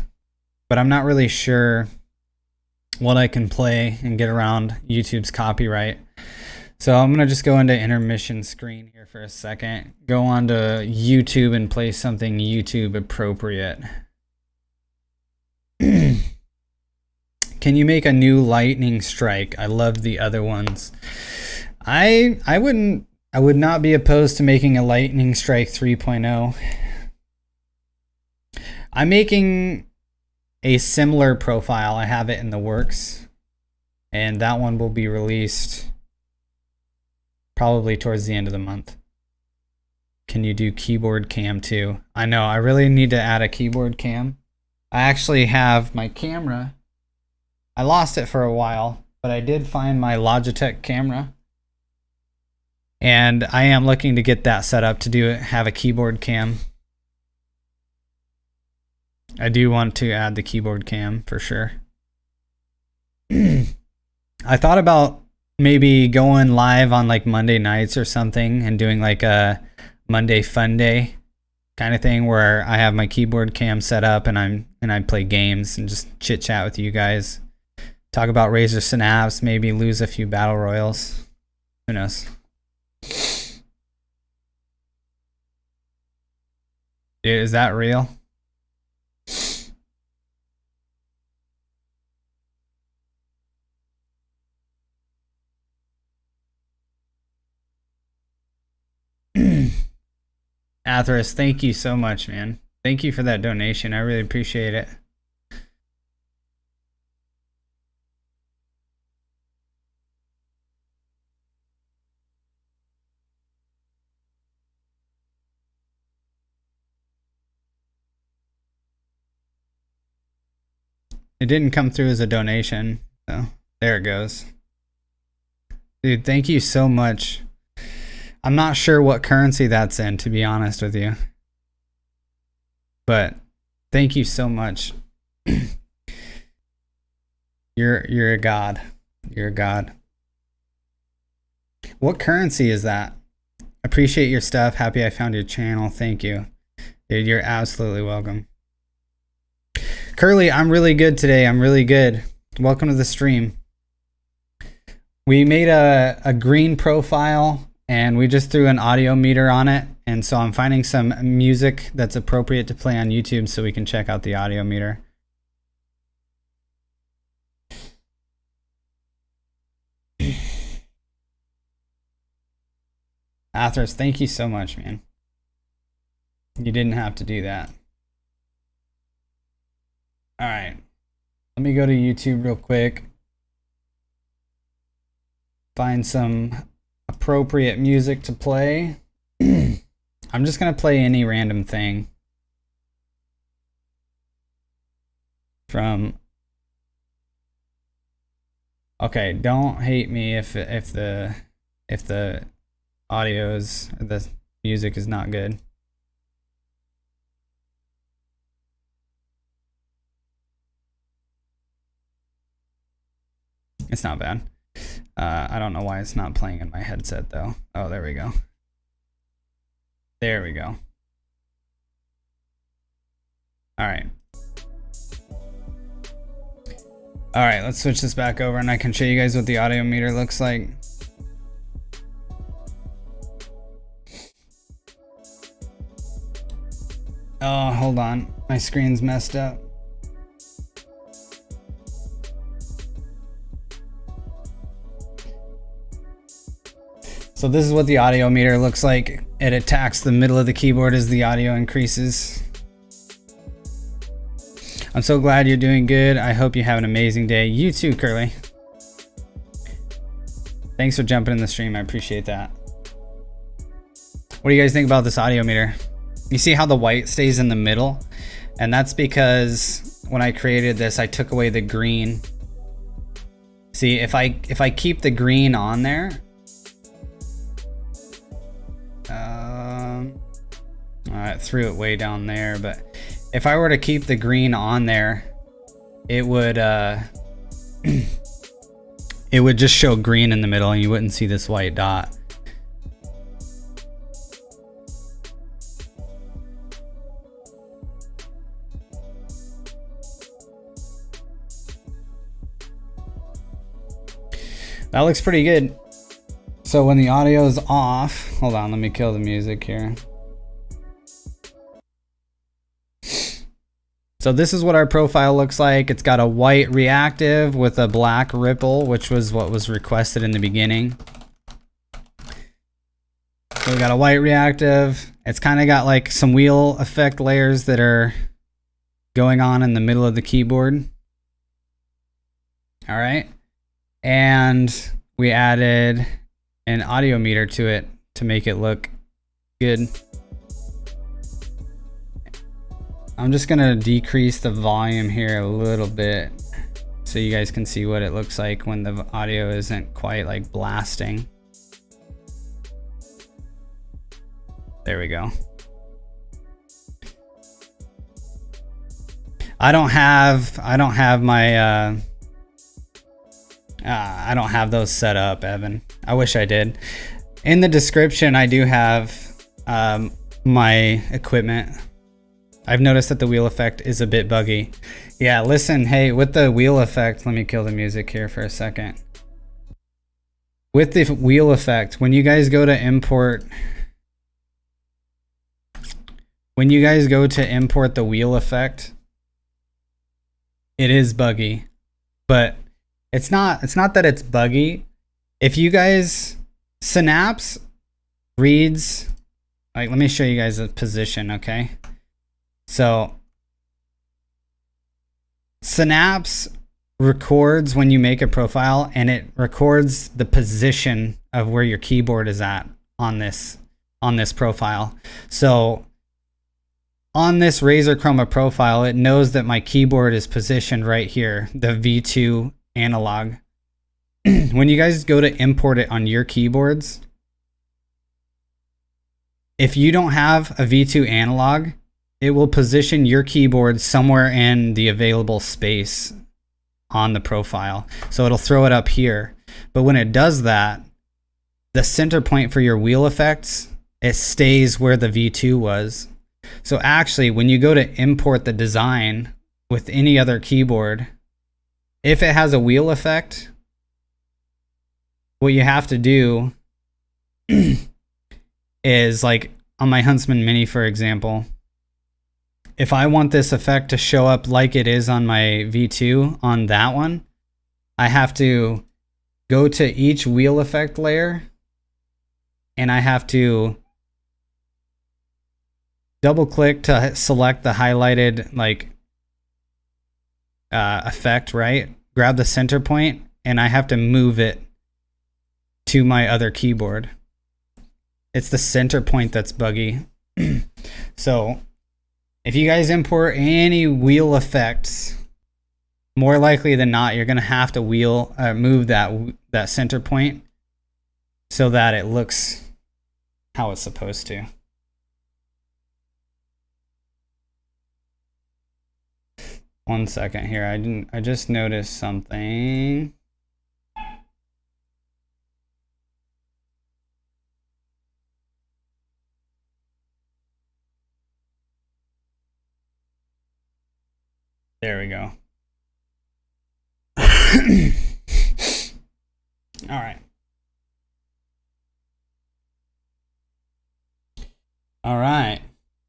but I'm not really sure what I can play and get around YouTube's copyright. So I'm going to just go into intermission screen here for a second. Go on to YouTube and play something YouTube appropriate. Can you make a new lightning strike? I love the other ones. I would not be opposed to making a lightning strike 3.0. I'm making a similar profile. I have it in the works, and that one will be released probably towards the end of the month. Can you do keyboard cam too? I know, I really need to add a keyboard cam. I actually have my camera. I lost it for a while, but I did find my Logitech camera. And I am looking to get that set up to have a keyboard cam. I do want to add the keyboard cam for sure. I thought about maybe going live on like Monday nights or something and doing like a Monday fun day kind of thing where I have my keyboard cam set up and I play games and just chit chat with you guys. Talk about Razer Synapse, maybe lose a few battle royals. Who knows? Dude, is that real? Atheris, thank you so much, man. Thank you for that donation. I really appreciate it. It didn't come through as a donation, so there it goes. Dude, thank you so much. I'm not sure what currency that's in, to be honest with you. But thank you so much. You're a god. You're a god. What currency is that? Appreciate your stuff. Happy I found your channel. Thank you. Dude, you're absolutely welcome. Curly, I'm really good today. I'm really good. Welcome to the stream. We made a green profile and we just threw an audio meter on it. And so I'm finding some music that's appropriate to play on YouTube so we can check out the audio meter. Athos, thank you so much, man. You didn't have to do that. All right. Let me go to YouTube real quick. Find some appropriate music to play. I'm just going to play any random thing from... Okay, don't hate me if the audios or the music is not good. It's not bad. I don't know why it's not playing in my headset though. Oh, there we go. There we go. All right. All right, let's switch this back over and I can show you guys what the audio meter looks like. Oh, hold on. My screen's messed up. So this is what the audio meter looks like. It attacks the middle of the keyboard as the audio increases. I'm so glad you're doing good. I hope you have an amazing day. You too, Curly. Thanks for jumping in the stream. I appreciate that. What do you guys think about this audio meter? You see how the white stays in the middle? And that's because when I created this, I took away the green. See, if I keep the green on there, I threw it way down there, but if I were to keep the green on there, it would it would just show green in the middle and you wouldn't see this white dot. That looks pretty good. So when the audio is off, hold on, let me kill the music here. So this is what our profile looks like. It's got a white reactive with a black ripple, which was what was requested in the beginning. So we got a white reactive. It's kind of got like some wheel effect layers that are going on in the middle of the keyboard. All right. And we added an audio meter to it to make it look good. I'm just gonna decrease the volume here a little bit so you guys can see what it looks like when the audio isn't quite like blasting. There we go. I don't have my I don't have those set up, Evan. I wish I did. In the description, I do have my equipment. I've noticed that the wheel effect is a bit buggy. Yeah, listen, hey, with the wheel effect, let me kill the music here for a second. With the wheel effect, when you guys go to import the wheel effect, it is buggy, but it's not that it's buggy. If you guys, Synapse reads, like, let me show you guys a position, okay? So Synapse records when you make a profile, and it records the position of where your keyboard is at on this profile. So on this Razer Chroma Profile, it knows that my keyboard is positioned right here, the V2 analog. When you guys go to import it on your keyboards, if you don't have a V2 analog, it will position your keyboard somewhere in the available space on the profile. So it'll throw it up here. But when it does that, the center point for your wheel effects, it stays where the V2 was. So actually, when you go to import the design with any other keyboard, if it has a wheel effect, what you have to do is, like on my Huntsman Mini, for example, if I want this effect to show up like it is on my V2 on that one, I have to go to each wheel effect layer, and I have to double click to select the highlighted like effect, right? Grab the center point, and I have to move it to my other keyboard. It's the center point that's buggy. So if you guys import any wheel effects, more likely than not, you're gonna have to move that center point so that it looks how it's supposed to. One second here, I just noticed something. There we go. All right. All right.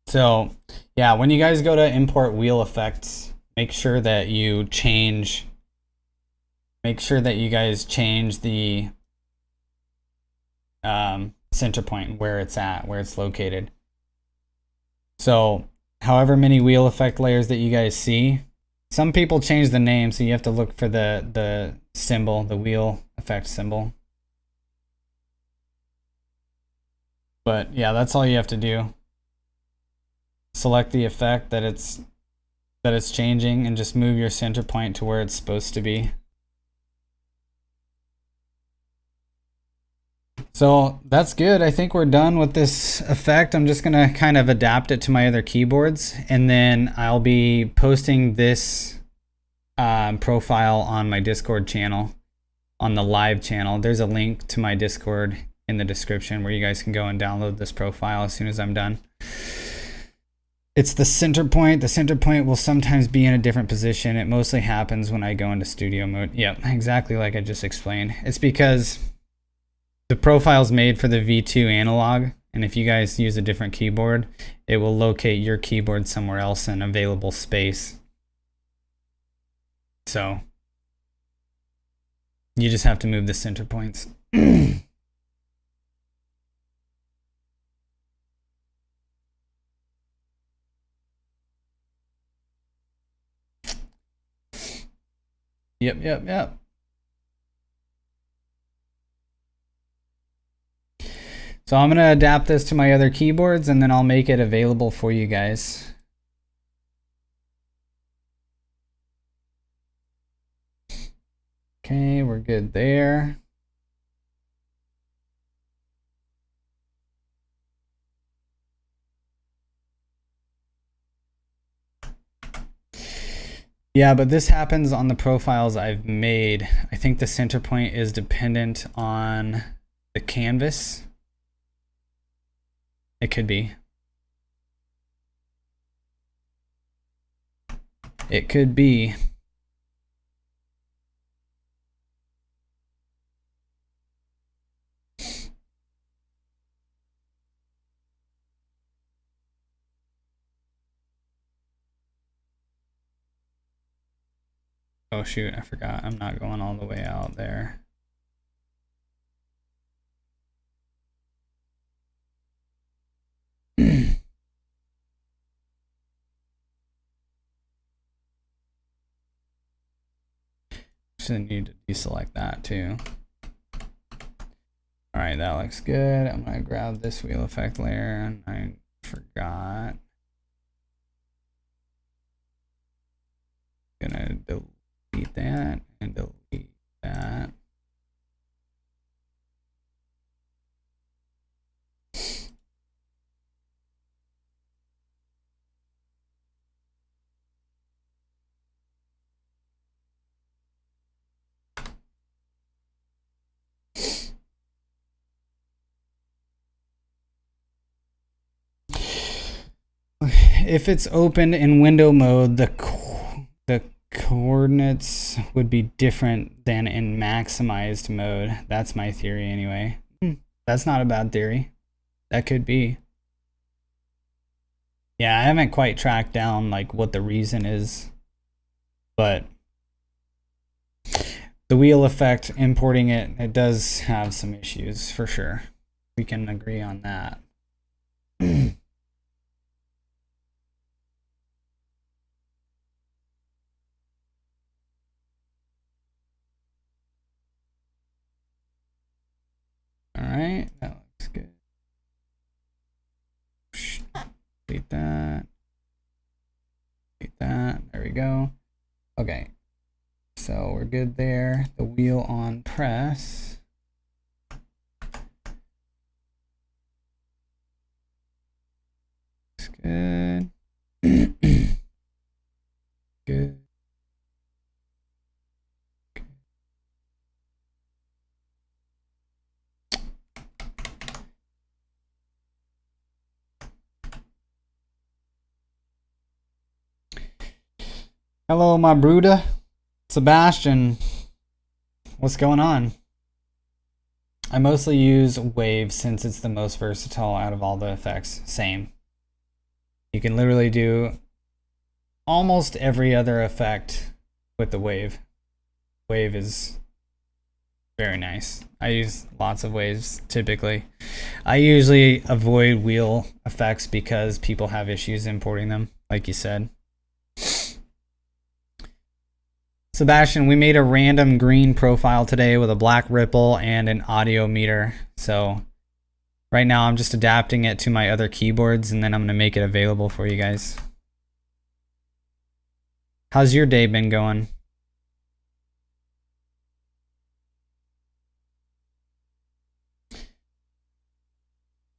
So yeah, when you guys go to import wheel effects, make sure that you guys change the center point, where it's at, where it's located. So however many wheel effect layers that you guys see, some people change the name, so you have to look for the symbol, the wheel effect symbol. But yeah, that's all you have to do. Select the effect that it's changing, and just move your center point to where it's supposed to be. So that's good. I think we're done with this effect. I'm just gonna kind of adapt it to my other keyboards, and then I'll be posting this profile on my Discord channel, on the live channel. There's a link to my Discord in the description where you guys can go and download this profile as soon as I'm done. It's the center point. The center point will sometimes be in a different position. It mostly happens when I go into studio mode. Yep, exactly like I just explained. It's because the profile's made for the V2 analog, and if you guys use a different keyboard, it will locate your keyboard somewhere else in available space. So you just have to move the center points. Yep. So I'm going to adapt this to my other keyboards, and then I'll make it available for you guys. Okay, we're good there. Yeah, but this happens on the profiles I've made. I think the center point is dependent on the canvas. It could be. It could be. Oh shoot, I forgot. I'm not going all the way out there. Should need to deselect that too. All right, that looks good. I'm gonna grab this wheel effect layer, and I forgot. Gonna delete that and delete that. If it's opened in window mode, the coordinates would be different than in maximized mode. That's my theory anyway. That's not a bad theory. That could be. Yeah, I haven't quite tracked down like what the reason is, but the wheel effect, importing it, it does have some issues for sure. We can agree on that. All right, that looks good. Delete that. Delete that. There we go. Okay, so we're good there. The wheel on press. Looks good. Good. Hello, my Bruda. Sebastian. What's going on? I mostly use Wave since it's the most versatile out of all the effects. Same. You can literally do almost every other effect with the Wave. Wave is very nice. I use lots of waves typically. I usually avoid wheel effects because people have issues importing them, like you said. Sebastian, we made a random green profile today with a black ripple and an audio meter. So right now I'm just adapting it to my other keyboards, and then I'm going to make it available for you guys. How's your day been going?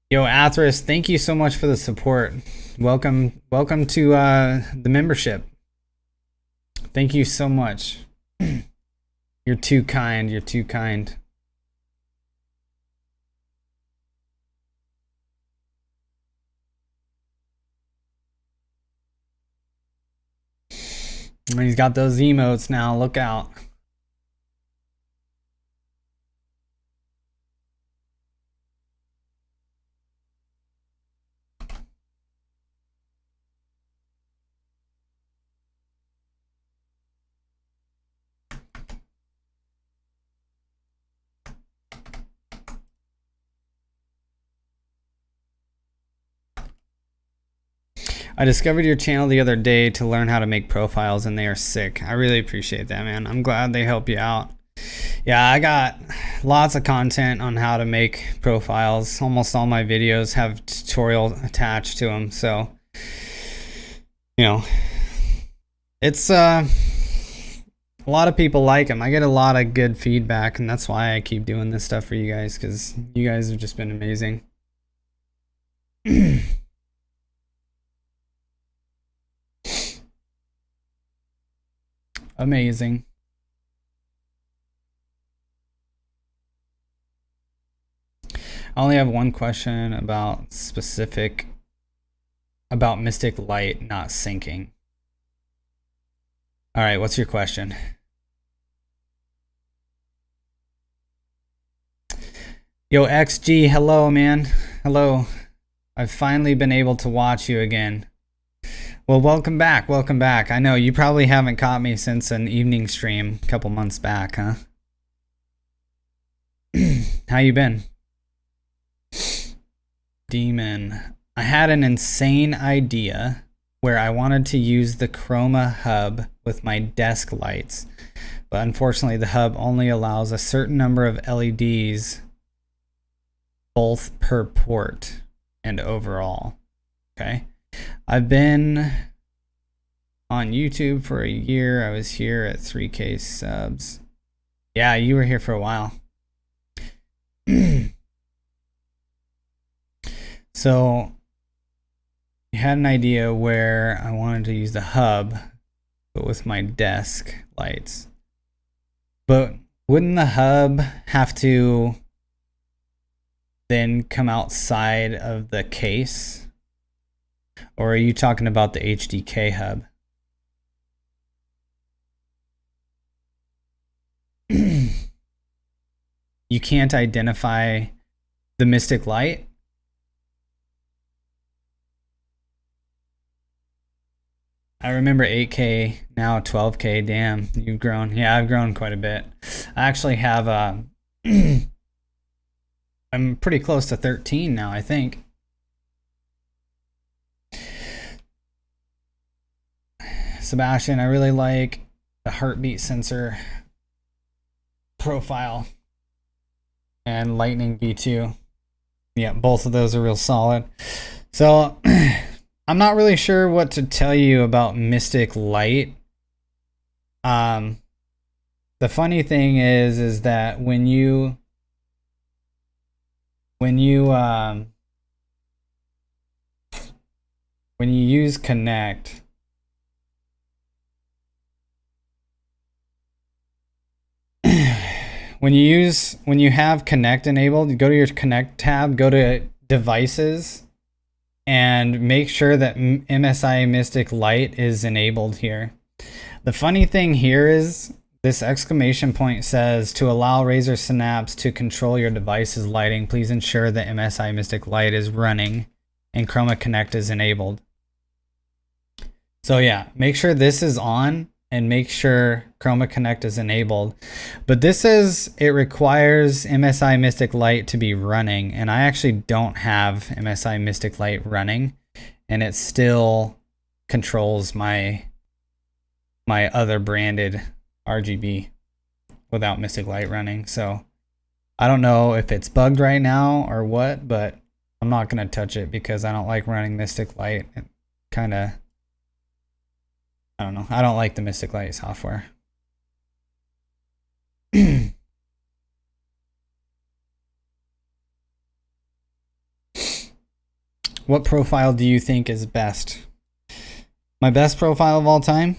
Yo, Athras, thank you so much for the support. Welcome to the membership. Thank you so much. You're too kind. You're too kind. He's got those emotes now. Look out. I discovered your channel the other day to learn how to make profiles, and they are sick. I really appreciate that, man. I'm glad they help you out. Yeah, I got lots of content on how to make profiles. Almost all my videos have tutorial attached to them. So, you know, it's a lot of people like them. I get a lot of good feedback, and that's why I keep doing this stuff for you guys, because you guys have just been amazing. Amazing. I only have one question about Mystic Light not syncing. All right, what's your question? Yo, XG, hello, man. Hello. I've finally been able to watch you again. Well, welcome back. Welcome back. I know you probably haven't caught me since an evening stream a couple months back, huh? How you been? Demon. I had an insane idea where I wanted to use the Chroma hub with my desk lights, but unfortunately the hub only allows a certain number of LEDs both per port and overall. Okay. I've been on YouTube for a year. I was here at 3K subs. Yeah, you were here for a while. So I had an idea where I wanted to use the hub, but with my desk lights. But wouldn't the hub have to then come outside of the case? Or are you talking about the HDK hub? You can't identify the Mystic Light? I remember 8K, now 12K. Damn, you've grown. Yeah, I've grown quite a bit. I actually have I'm pretty close to 13 now, I think. Sebastian, I really like the heartbeat sensor profile and Lightning V2. Yeah, both of those are real solid. So I'm not really sure what to tell you about Mystic Light. The funny thing is that when you use Connect, when you have Connect enabled, you go to your Connect tab, go to Devices, and make sure that MSI Mystic Light is enabled here. The funny thing here is this exclamation point says, to allow Razer Synapse to control your device's lighting, please ensure that MSI Mystic Light is running and Chroma Connect is enabled. So yeah, make sure this is on and make sure Chroma Connect is enabled. But this says it requires MSI Mystic Light to be running, and I actually don't have MSI Mystic Light running, and it still controls my other branded RGB without Mystic Light running. So I don't know if it's bugged right now or what, but I'm not going to touch it because I don't like running Mystic Light. It kind of, I don't know. I don't like the Mystic Light software. What profile do you think is best? My best profile of all time?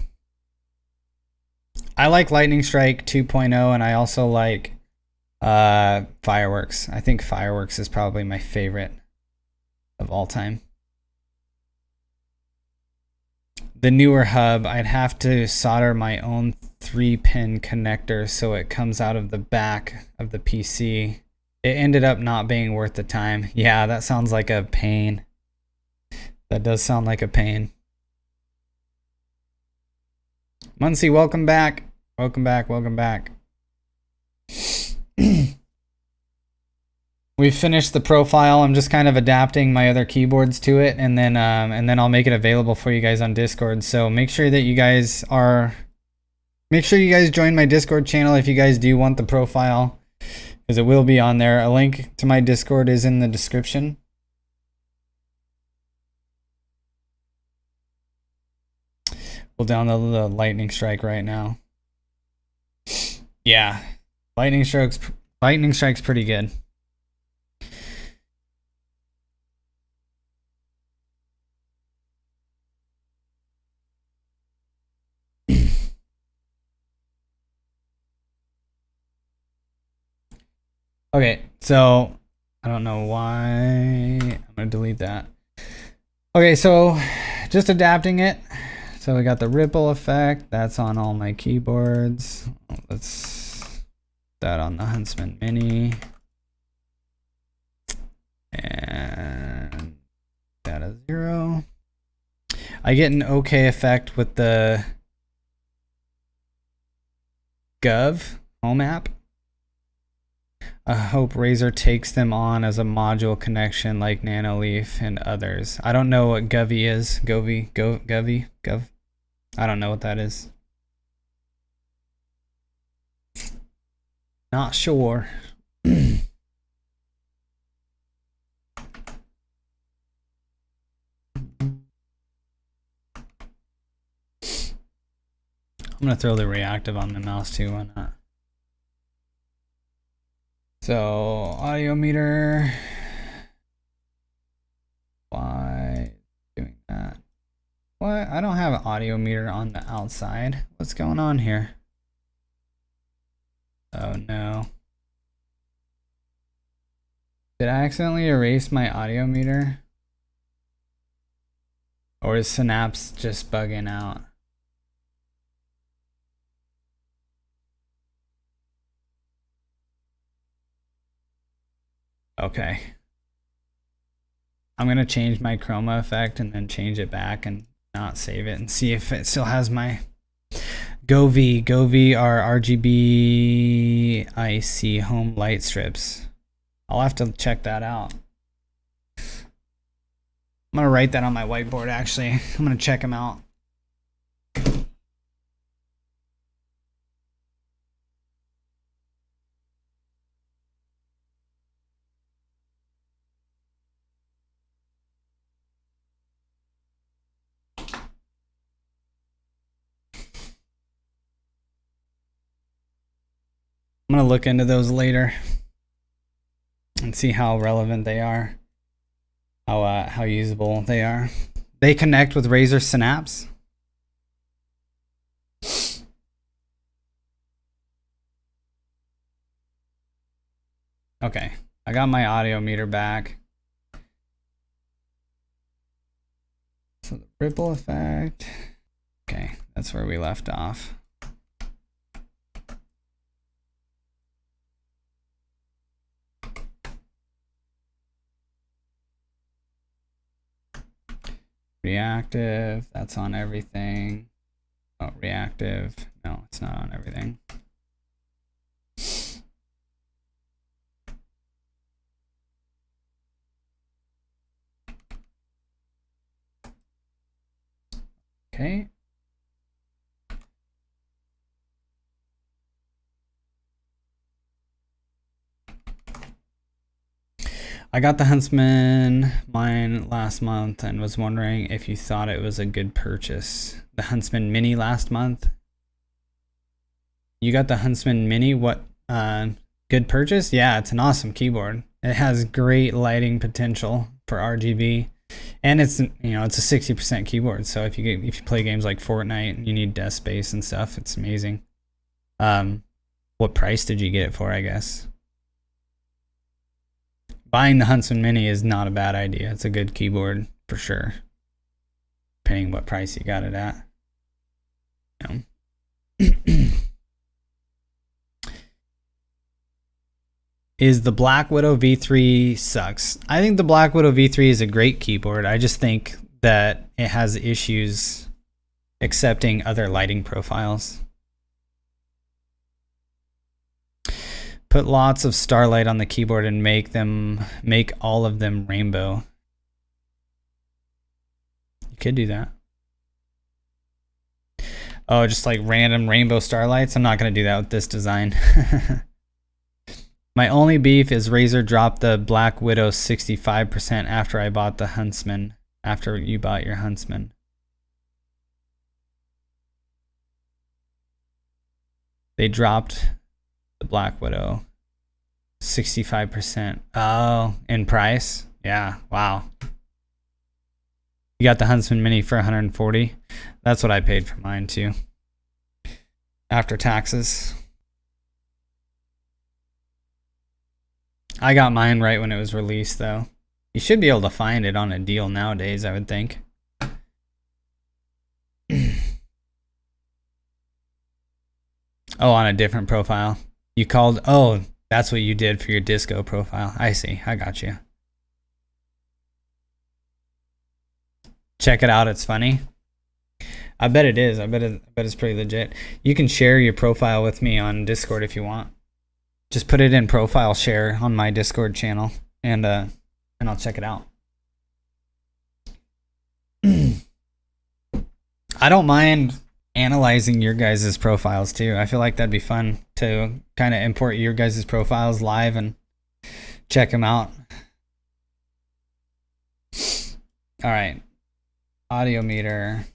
I like Lightning Strike 2.0, and I also like Fireworks. I think Fireworks is probably my favorite of all time. the newer hub, I'd have to solder my own 3-pin connector so it comes out of the back of the PC. It ended up not being worth the time. Yeah, that sounds like a pain. That does sound like a pain. Muncie, welcome back. Welcome back, welcome back. We've finished the profile. I'm just kind of adapting my other keyboards to it, and then I'll make it available for you guys on Discord. So make sure you guys join my Discord channel if you guys do want the profile, because it will be on there. A link to my Discord is in the description. We'll download the lightning strike right now. Yeah, lightning strike's pretty good. Okay, so I don't know why. I'm gonna delete that. Okay, so just adapting it. So we got the ripple effect. That's on all my keyboards. Let's put that on the Huntsman Mini. And data 0. I get an okay effect with the Gov home app. I hope Razer takes them on as a module connection like Nanoleaf and others. I don't know what Govy is. Gov. I don't know what that is. Not sure. I'm gonna throw the reactive on the mouse too, why not? So audio meter, why doing that? What? I don't have an audio meter on the outside. What's going on here? Oh no. Did I accidentally erase my audio meter? Or is Synapse just bugging out? Okay. I'm gonna change my chroma effect and then change it back and not save it and see if it still has my Govy are RGB IC home light strips. I'll have to check that out. I'm gonna write that on my whiteboard actually. I'm gonna check them out. I'm gonna look into those later and see how relevant they are, how usable they are. They connect with Razer Synapse. Okay, I got my audio meter back. So the ripple effect. Okay, that's where we left off. Reactive, that's on everything. Oh, reactive, no, it's not on everything. Okay. I got the Huntsman mine last month and was wondering if you thought it was a good purchase. The Huntsman Mini last month. You got the Huntsman Mini, what, good purchase? Yeah, it's an awesome keyboard. It has great lighting potential for RGB. And it's, you know, it's a 60% keyboard. So if you play games like Fortnite and you need desk space and stuff, it's amazing. What price did you get it for, I guess? Buying the Huntsman Mini is not a bad idea. It's a good keyboard for sure. depending what price you got it at. You know. Is the Black Widow V3 sucks? I think the Black Widow V3 is a great keyboard. I just think that it has issues accepting other lighting profiles. Put lots of starlight on the keyboard and make all of them rainbow. You could do that. Oh, just like random rainbow starlights? I'm not going to do that with this design. My only beef is Razer dropped the Black Widow 65% after I bought the Huntsman. After you bought your Huntsman. They dropped the Black Widow 65%. Oh, in price? Yeah, wow. You got the Huntsman Mini for 140. That's what I paid for mine too. After taxes. I got mine right when it was released though. You should be able to find it on a deal nowadays, I would think. Oh, on a different profile. You called, oh, that's what you did for your disco profile. I see, I got you. Check it out, it's funny. I bet it is. I bet it's pretty legit. You can share your profile with me on Discord if you want. Just put it in profile share on my Discord channel, and I'll check it out. I don't mind analyzing your guys' profiles too. I feel like that'd be fun to kind of import your guys' profiles live and check them out. All right, audio meter.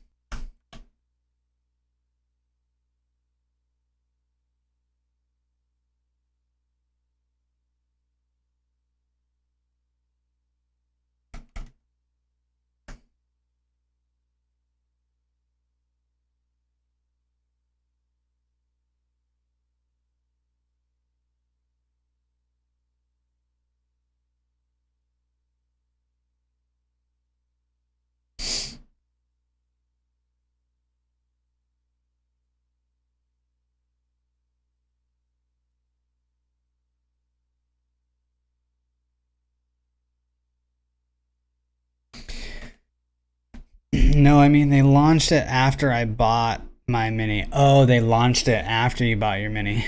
No, I mean, they launched it after I bought my Mini. Oh, they launched it after you bought your Mini.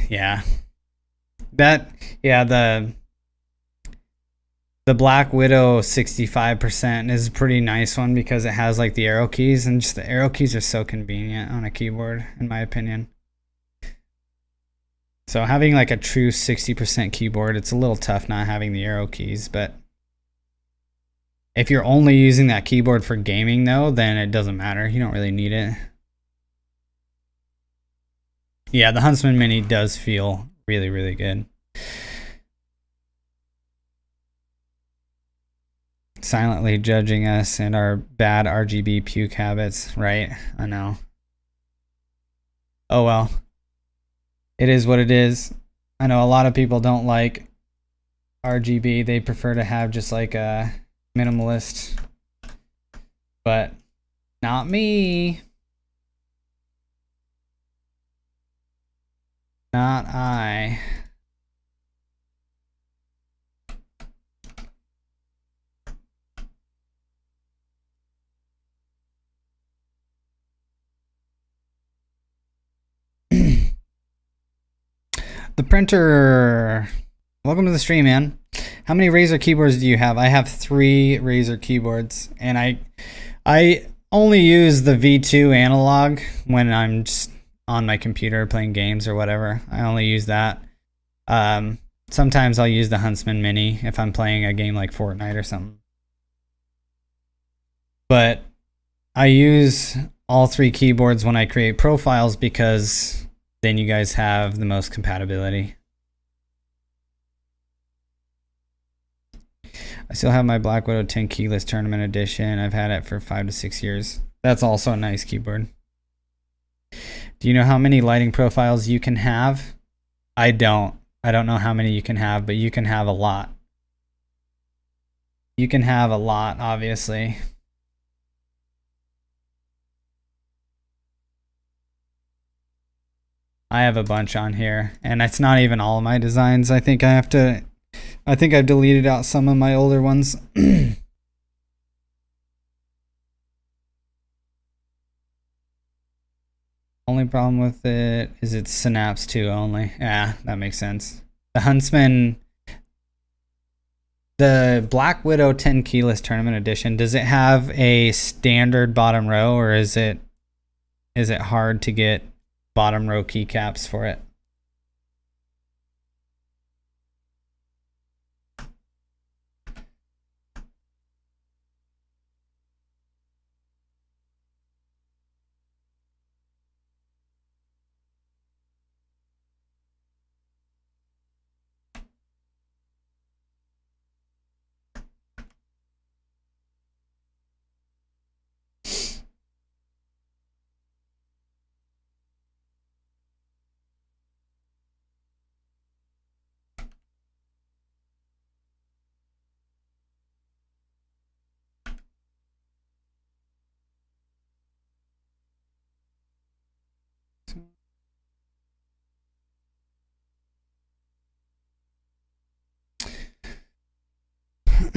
Yeah. The Black Widow 65% is a pretty nice one because it has like the arrow keys, and just the arrow keys are so convenient on a keyboard, in my opinion. So having like a true 60% keyboard, it's a little tough not having the arrow keys, but if you're only using that keyboard for gaming though, then it doesn't matter. You don't really need it. Yeah, the Huntsman Mini does feel really, really good. Silently judging us and our bad RGB puke habits, right? I know. Oh well. It is what it is. I know a lot of people don't like RGB. They prefer to have just like a minimalist, but not me. Not I. The printer. Welcome to the stream, man. How many Razer keyboards do you have? I have 3 Razer keyboards, and I only use the V2 analog when I'm just on my computer playing games or whatever. I only use that. Sometimes I'll use the Huntsman Mini if I'm playing a game like Fortnite or something. But I use all 3 keyboards when I create profiles because then you guys have the most compatibility. I still have my Black Widow 10 keyless tournament edition. I've had it for 5 to 6 years. That's also a nice keyboard. Do you know how many lighting profiles you can have? I don't. I don't know how many you can have, but you can have a lot. You can have a lot, obviously. I have a bunch on here, and it's not even all of my designs. I think I've deleted out some of my older ones. Only problem with it is it's Synapse 2 only. Yeah, that makes sense. The Huntsman, the Black Widow 10 keyless tournament edition, does it have a standard bottom row, or is it hard to get bottom row keycaps for it?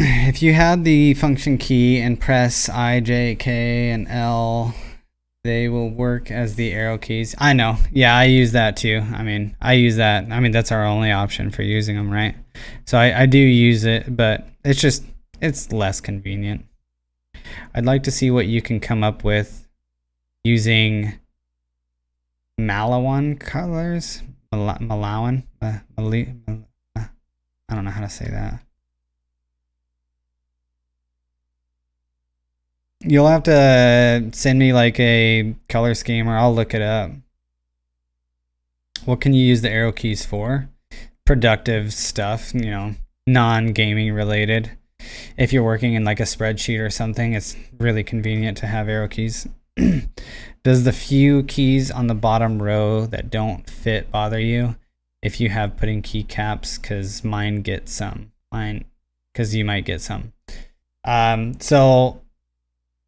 If you had the function key and press I, J, K, and L, they will work as the arrow keys. I know. Yeah, I use that too. I mean, I use that. I mean, that's our only option for using them, right? So I do use it, but it's less convenient. I'd like to see what you can come up with using Malawan colors. Malawan? I don't know how to say that. You'll have to send me like a color scheme, or I'll look it up. What can you use the arrow keys for? Productive stuff, you know, non-gaming related. If you're working in like a spreadsheet or something, it's really convenient to have arrow keys. Does the few keys on the bottom row that don't fit bother you if you have put in keycaps? Because mine get some. Because you might get some. So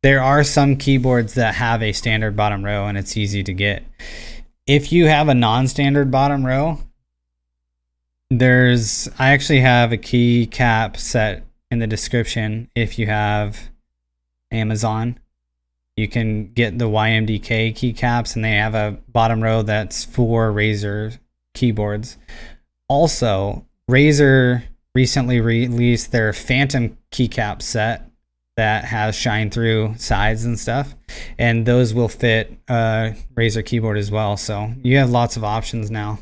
there are some keyboards that have a standard bottom row, and it's easy to get. If you have a non-standard bottom row, I actually have a keycap set in the description. If you have Amazon, you can get the YMDK keycaps, and they have a bottom row that's for Razer keyboards. Also, Razer recently released their Phantom keycap set that has shine through sides and stuff, and those will fit Razer keyboard as well. So you have lots of options now.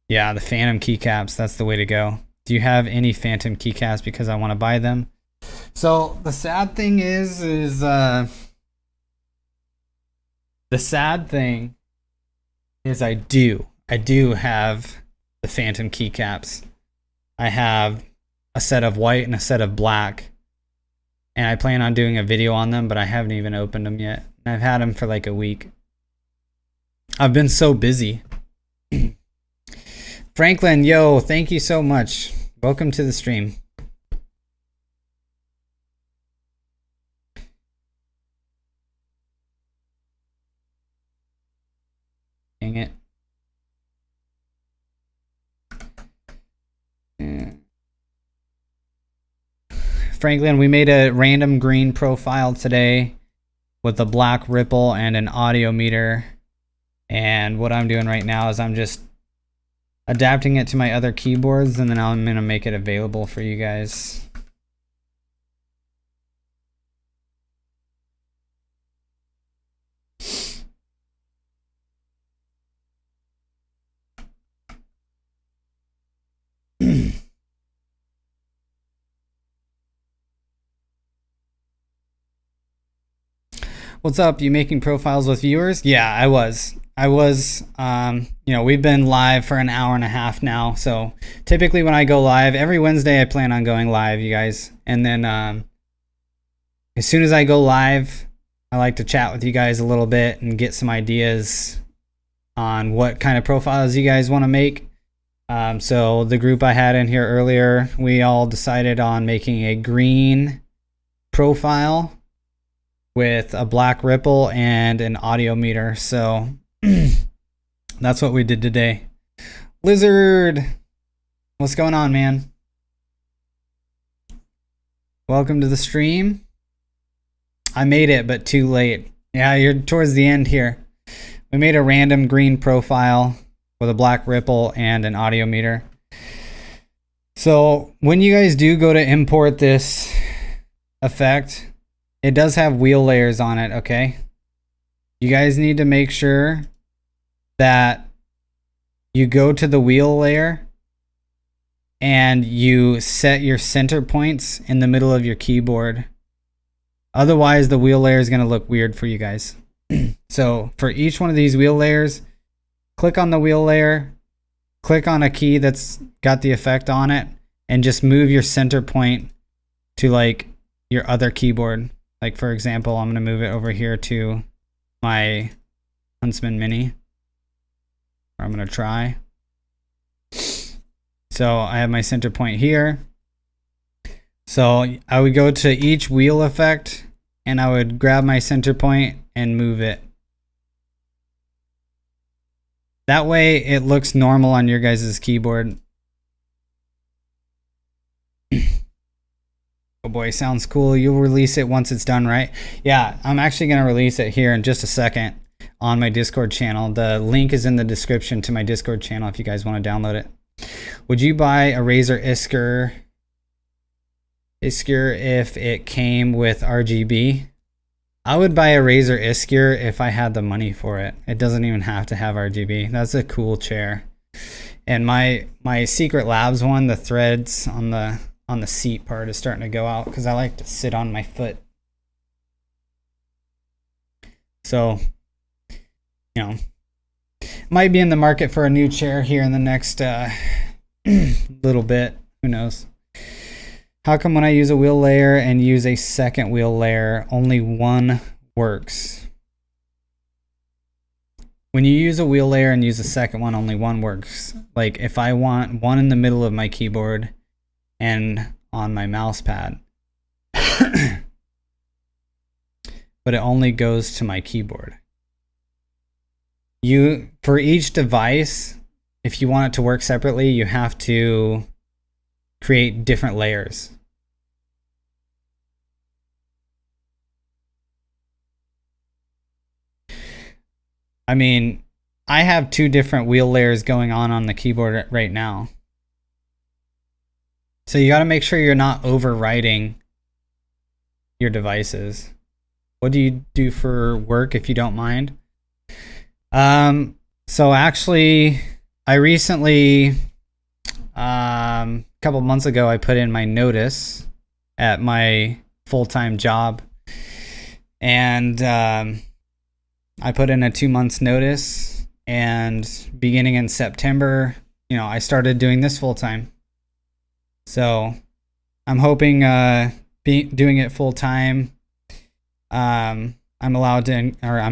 Yeah, the Phantom keycaps, that's the way to go. Do you have any Phantom keycaps? Because I want to buy them. So the sad thing is I do have the Phantom keycaps. I have a set of white and a set of black, and I plan on doing a video on them, but I haven't even opened them yet. I've had them for like a week. I've been so busy. Franklin, yo, thank you so much. Welcome to the stream. Dang it. Yeah. Franklin, we made a random green profile today with a black ripple and an audio meter. And what I'm doing right now is I'm just adapting it to my other keyboards, and then I'm going to make it available for you guys. What's up? You making profiles with viewers? Yeah, I was. You know, we've been live for an hour and a half now. So typically when I go live, every Wednesday I plan on going live, you guys. And then as soon as I go live, I like to chat with you guys a little bit and get some ideas on what kind of profiles you guys want to make. So the group I had in here earlier, we all decided on making a green profile with a black ripple and an audio meter. So That's what we did today. Lizard, what's going on, man? Welcome to the stream. I made it, but too late. Yeah, you're towards the end here. We made a random green profile with a black ripple and an audio meter. So when you guys do go to import this effect, it does have wheel layers on it, okay? You guys need to make sure that you go to the wheel layer and you set your center points in the middle of your keyboard. Otherwise, the wheel layer is going to look weird for you guys. So for each one of these wheel layers, click on the wheel layer, click on a key that's got the effect on it, and just move your center point to like your other keyboard. Like for example, I'm going to move it over here to my Huntsman Mini. Or I'm going to try. So I have my center point here. So I would go to each wheel effect and I would grab my center point and move it. That way it looks normal on your guys' keyboard. Oh boy, sounds cool. You'll release it once it's done, right? Yeah, I'm actually going to release it here in just a second on my Discord channel. The link is in the description to my Discord channel if you guys want to download it. Would you buy a Razer Isker if it came with RGB? I would buy a Razer Isker if I had the money for it. It doesn't even have to have RGB. That's a cool chair. And my Secret Labs one, the threads on the seat part is starting to go out because I like to sit on my foot. So, you know, might be in the market for a new chair here in the next little bit. Who knows? How come when I use a wheel layer and use a second wheel layer, only one works? When you use a wheel layer and use a second one, only one works. Like if I want one in the middle of my keyboard and on my mouse pad, but it only goes to my keyboard. For each device, if you want it to work separately, you have to create different layers. I mean, I have 2 different wheel layers going on the keyboard right now. So you got to make sure you're not overwriting your devices. What do you do for work, if you don't mind? So actually, I recently, a couple months ago, I put in my notice at my full-time job, and I put in a 2 months notice, and beginning in September, you know, I started doing this full-time. So I'm hoping doing it full-time, I'm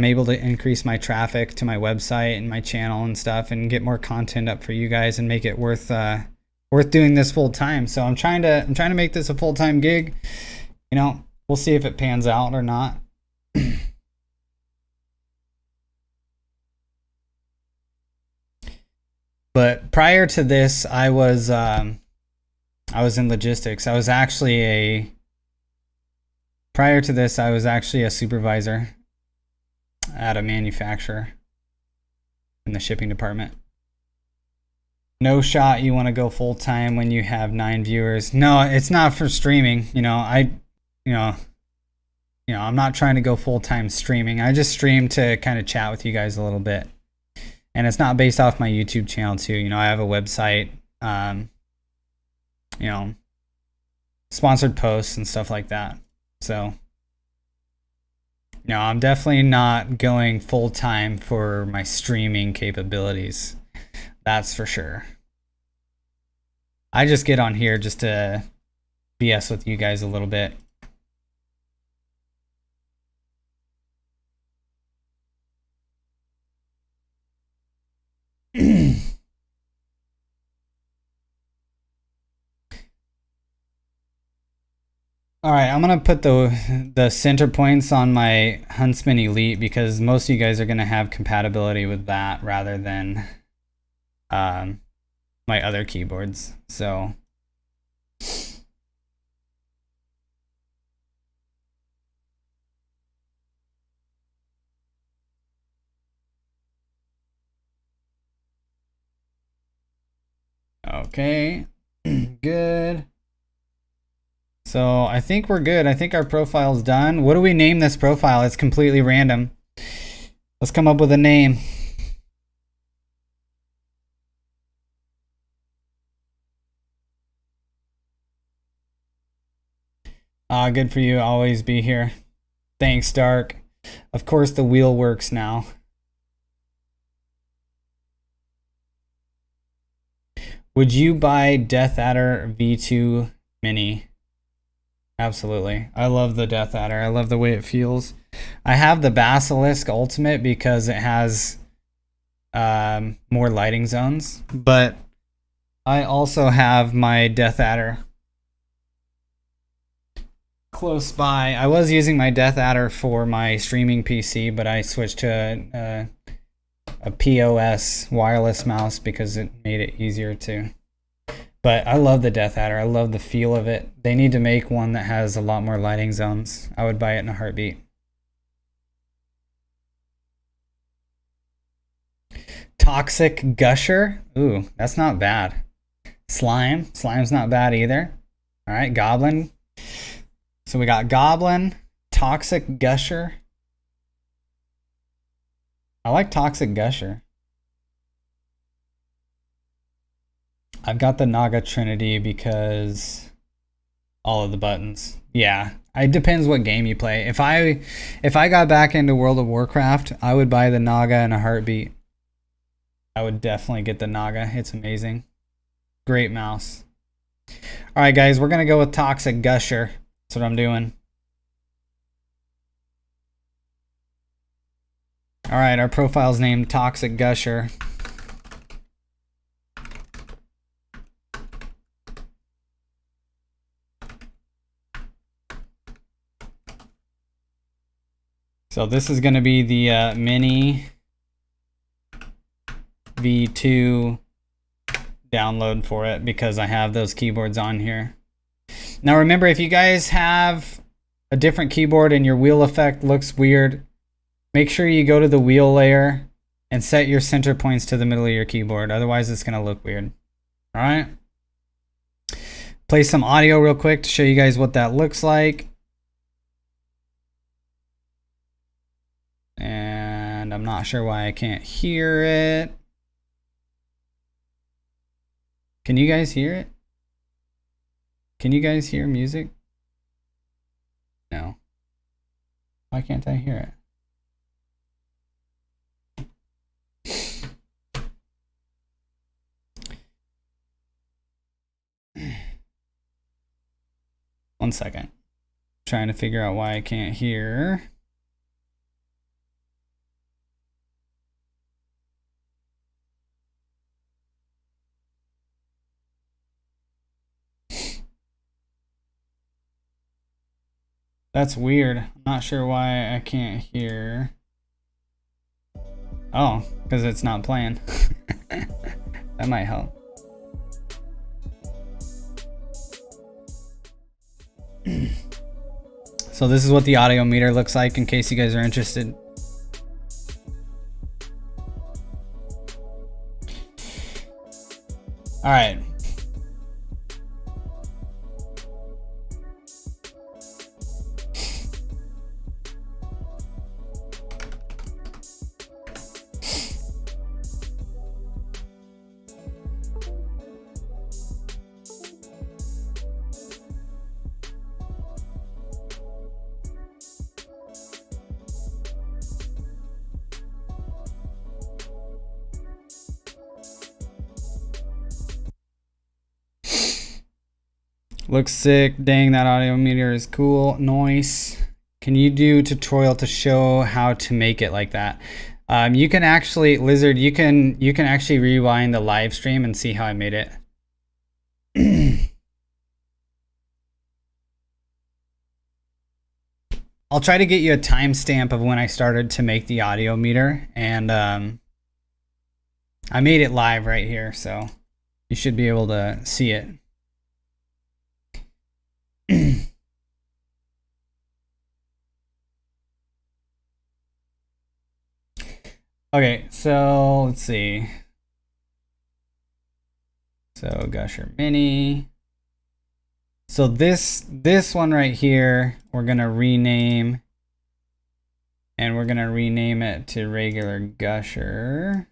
able to increase my traffic to my website and my channel and stuff, and get more content up for you guys and make it worth doing this full time. So I'm trying to make this a full-time gig. You know, we'll see if it pans out or not. But prior to this, I was in logistics. Prior to this, I was actually a supervisor at a manufacturer in the shipping department. No shot you want to go full time when you have 9 viewers. No, it's not for streaming. I'm not trying to go full time streaming. I just stream to kind of chat with you guys a little bit. And it's not based off my YouTube channel too. You know, I have a website, sponsored posts and stuff like that. So, no, I'm definitely not going full time for my streaming capabilities. That's for sure. I just get on here just to BS with you guys a little bit. All right, I'm gonna put the center points on my Huntsman Elite because most of you guys are gonna have compatibility with that rather than my other keyboards. So okay, good. So I think we're good. I think our profile's done. What do we name this profile? It's completely random. Let's come up with a name. Good for you. Always be here. Thanks, Dark. Of course, the wheel works now. Would you buy Death Adder V2 Mini? Absolutely. I love the Death Adder. I love the way it feels. I have the Basilisk Ultimate because it has more lighting zones, but I also have my Death Adder close by. I was using my Death Adder for my streaming PC, but I switched to a POS wireless mouse because it made it easier to. But I love the Death Adder. I love the feel of it. They need to make one that has a lot more lighting zones. I would buy it in a heartbeat. Toxic Gusher. Ooh, that's not bad. Slime. Slime's not bad either. All right, Goblin. So we got Goblin, Toxic Gusher. I like Toxic Gusher. I've got the Naga Trinity because all of the buttons. Yeah, it depends what game you play. If I got back into World of Warcraft, I would buy the Naga in a heartbeat. I would definitely get the Naga. It's amazing. Great mouse. All right, guys, we're going to go with Toxic Gusher. That's what I'm doing. All right, our profile's named Toxic Gusher. So this is going to be the Mini V2 download for it because I have those keyboards on here. Now remember, if you guys have a different keyboard and your wheel effect looks weird, make sure you go to the wheel layer and set your center points to the middle of your keyboard. Otherwise, it's going to look weird. All right. Play some audio real quick to show you guys what that looks like. And I'm not sure why I can't hear it. Can you guys hear it? Can you guys hear music? No. Why can't I hear it? 1 second. Trying to figure out why I can't hear. That's weird. I'm not sure why I can't hear. Oh, because it's not playing. That might help. So this is what the audio meter looks like in case you guys are interested. All right. Looks sick. Dang, that audio meter is cool. Nice. Can you do a tutorial to show how to make it like that? You can actually, Lizard, you can actually rewind the live stream and see how I made it. I'll try to get you a timestamp of when I started to make the audio meter, and I made it live right here, so you should be able to see it. Okay, so let's see. So Gusher Mini. So this one right here, we're gonna rename, and we're gonna rename it to regular Gusher.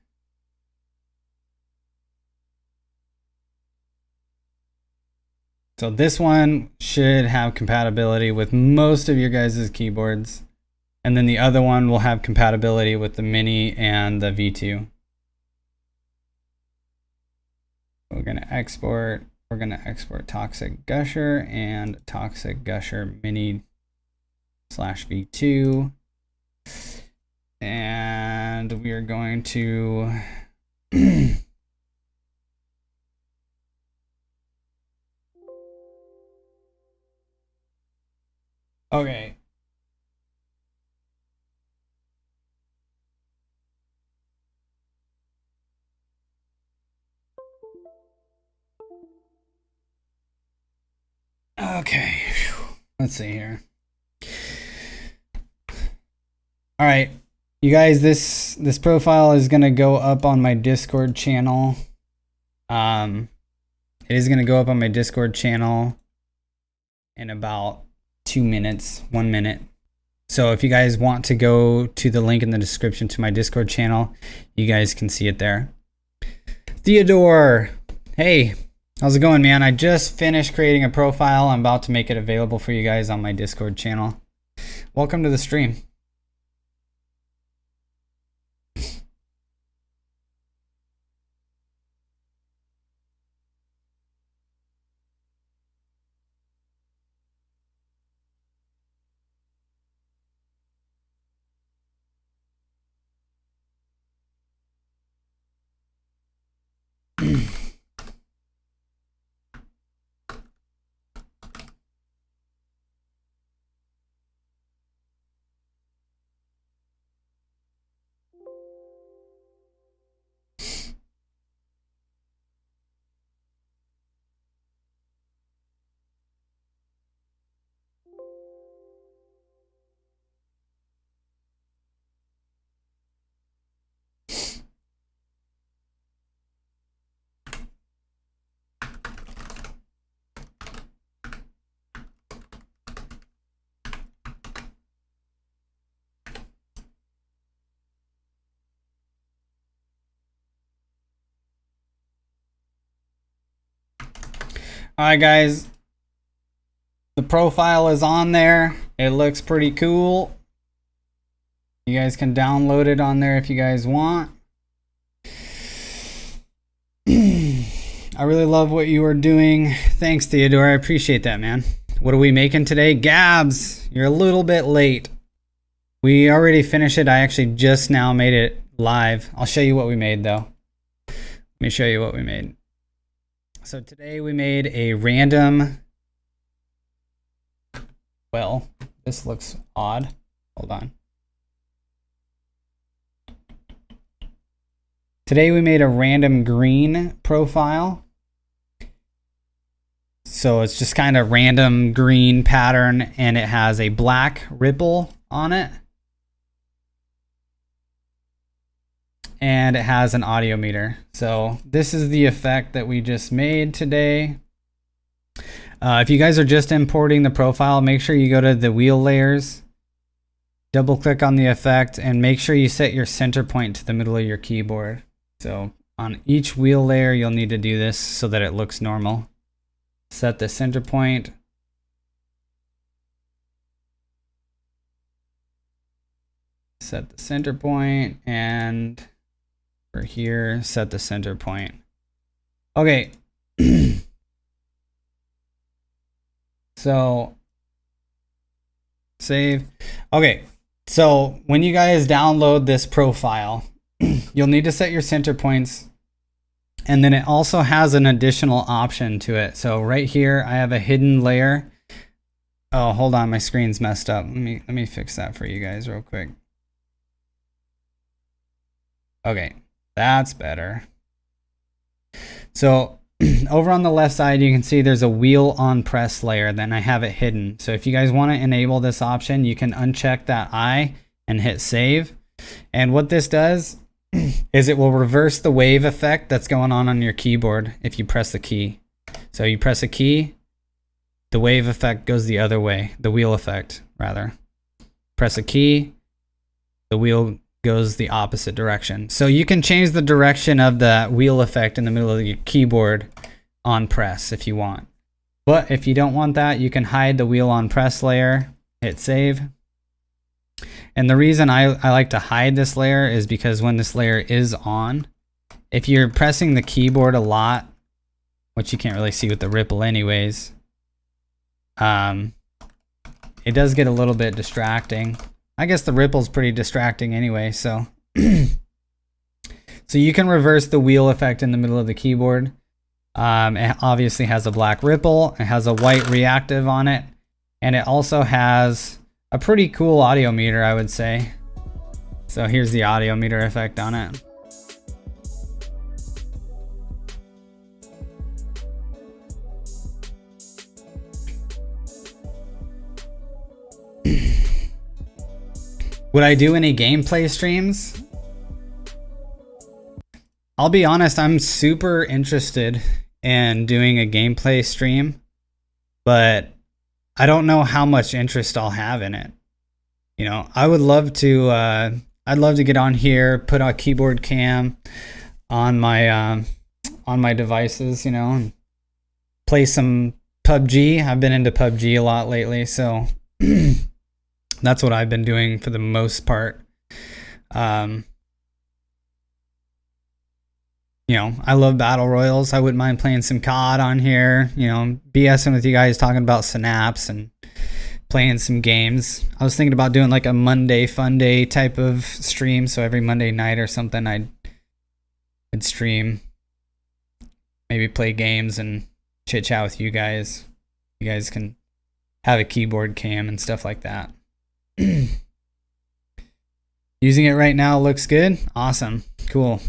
So this one should have compatibility with most of your guys' keyboards. And then the other one will have compatibility with the Mini and the V2. We're gonna export Toxic Gusher and Toxic Gusher Mini /V2. And we are going to okay. Okay, let's see here. All right, you guys, this profile is gonna go up on my Discord channel. It is gonna go up on my Discord channel in about 2 minutes, 1 minute. So if you guys want to go to the link in the description to my Discord channel, you guys can see it there. Theodore, hey. How's it going, man? I just finished creating a profile. I'm about to make it available for you guys on my Discord channel. Welcome to the stream. All right, guys, the profile is on there. It looks pretty cool. You guys can download it on there if you guys want. I really love what you are doing. Thanks, Theodore. I appreciate that, man. What are we making today? Gabs, you're a little bit late. We already finished it. I actually just now made it live. I'll show you what we made, though. Let me show you what we made. So today we made a random, well, this looks odd. Hold on. Today we made a random green profile. So it's just kind of random green pattern, and it has a black ripple on it. And it has an audio meter. So this is the effect that we just made today. If you guys are just importing the profile, make sure you go to the wheel layers, double click on the effect, and make sure you set your center point to the middle of your keyboard. So on each wheel layer, you'll need to do this so that it looks normal. Set the center point. Set the center point, and for here, set the center point. Okay. So save. Okay. So when you guys download this profile, you'll need to set your center points. And then it also has an additional option to it. So right here, I have a hidden layer Oh, hold on, my screen's messed up. Let me fix that for you guys real quick. Okay, that's better. So over on the left side, you can see there's a wheel on press layer. Then I have it hidden. So if you guys want to enable this option, you can uncheck that eye and hit save. And what this does is it will reverse the wave effect that's going on your keyboard if you press the key. So you press a key, the wave effect goes the other way, the wheel effect rather. Press a key, the wheel goes the opposite direction. So you can change the direction of the wheel effect in the middle of your keyboard on press if you want. But if you don't want that, you can hide the wheel on press layer, hit save. And the reason I like to hide this layer is because when this layer is on, if you're pressing the keyboard a lot, which you can't really see with the ripple anyways, it does get a little bit distracting. I guess the ripple's pretty distracting anyway, so so you can reverse the wheel effect in the middle of the keyboard. It obviously has a black ripple, it has a white reactive on it, and it also has a pretty cool audio meter, I would say. So here's the audio meter effect on it. Would I do any gameplay streams? I'll be honest, I'm super interested in doing a gameplay stream, but I don't know how much interest I'll have in it. You know, I would love to, I'd love to get on here, put a keyboard cam on my devices, you know, and play some PUBG. I've been into PUBG a lot lately, so that's what I've been doing for the most part. You know, I love battle royals. I wouldn't mind playing some COD on here, you know, BSing with you guys, talking about Synapse and playing some games. I was thinking about doing like a Monday fun day type of stream. So every Monday night or something, I'd stream, maybe play games and chit chat with you guys. You guys can have a keyboard cam and stuff like that. Using it right now looks good. Awesome. Cool.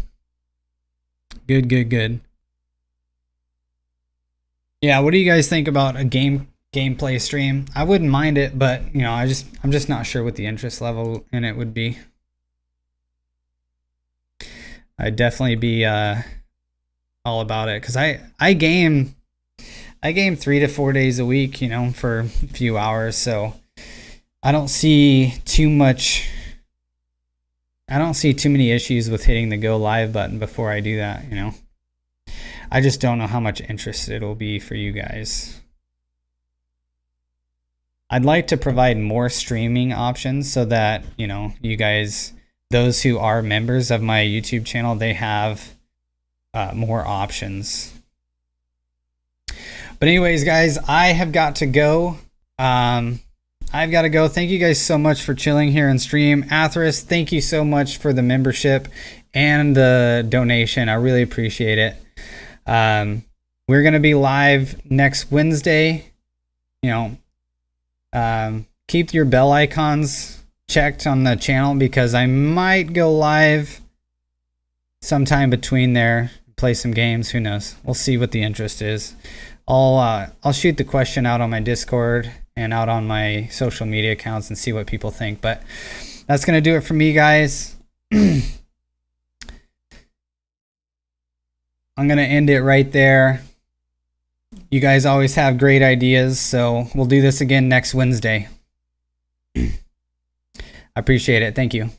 Good. Yeah, what do you guys think about a gameplay stream? I wouldn't mind it, but you know, I'm just not sure what the interest level in it would be. I'd definitely be all about it, because I game 3 to 4 days a week, you know, for a few hours, so I don't see too many issues with hitting the go live button before I do that, you know. I just don't know how much interest it'll be for you guys. I'd like to provide more streaming options so that, you know, you guys, those who are members of my YouTube channel, they have more options. But anyways, guys, I have got to go. I've got to go. Thank you guys so much for chilling here in stream. Atheris, thank you so much for the membership and the donation. I really appreciate it. We're going to be live next Wednesday. You know, keep your bell icons checked on the channel, because I might go live sometime between there, play some games. Who knows? We'll see what the interest is. I'll shoot the question out on my Discord and out on my social media accounts and see what people think. But that's going to do it for me, guys. I'm going to end it right there. You guys always have great ideas, so we'll do this again next Wednesday. I appreciate it. Thank you.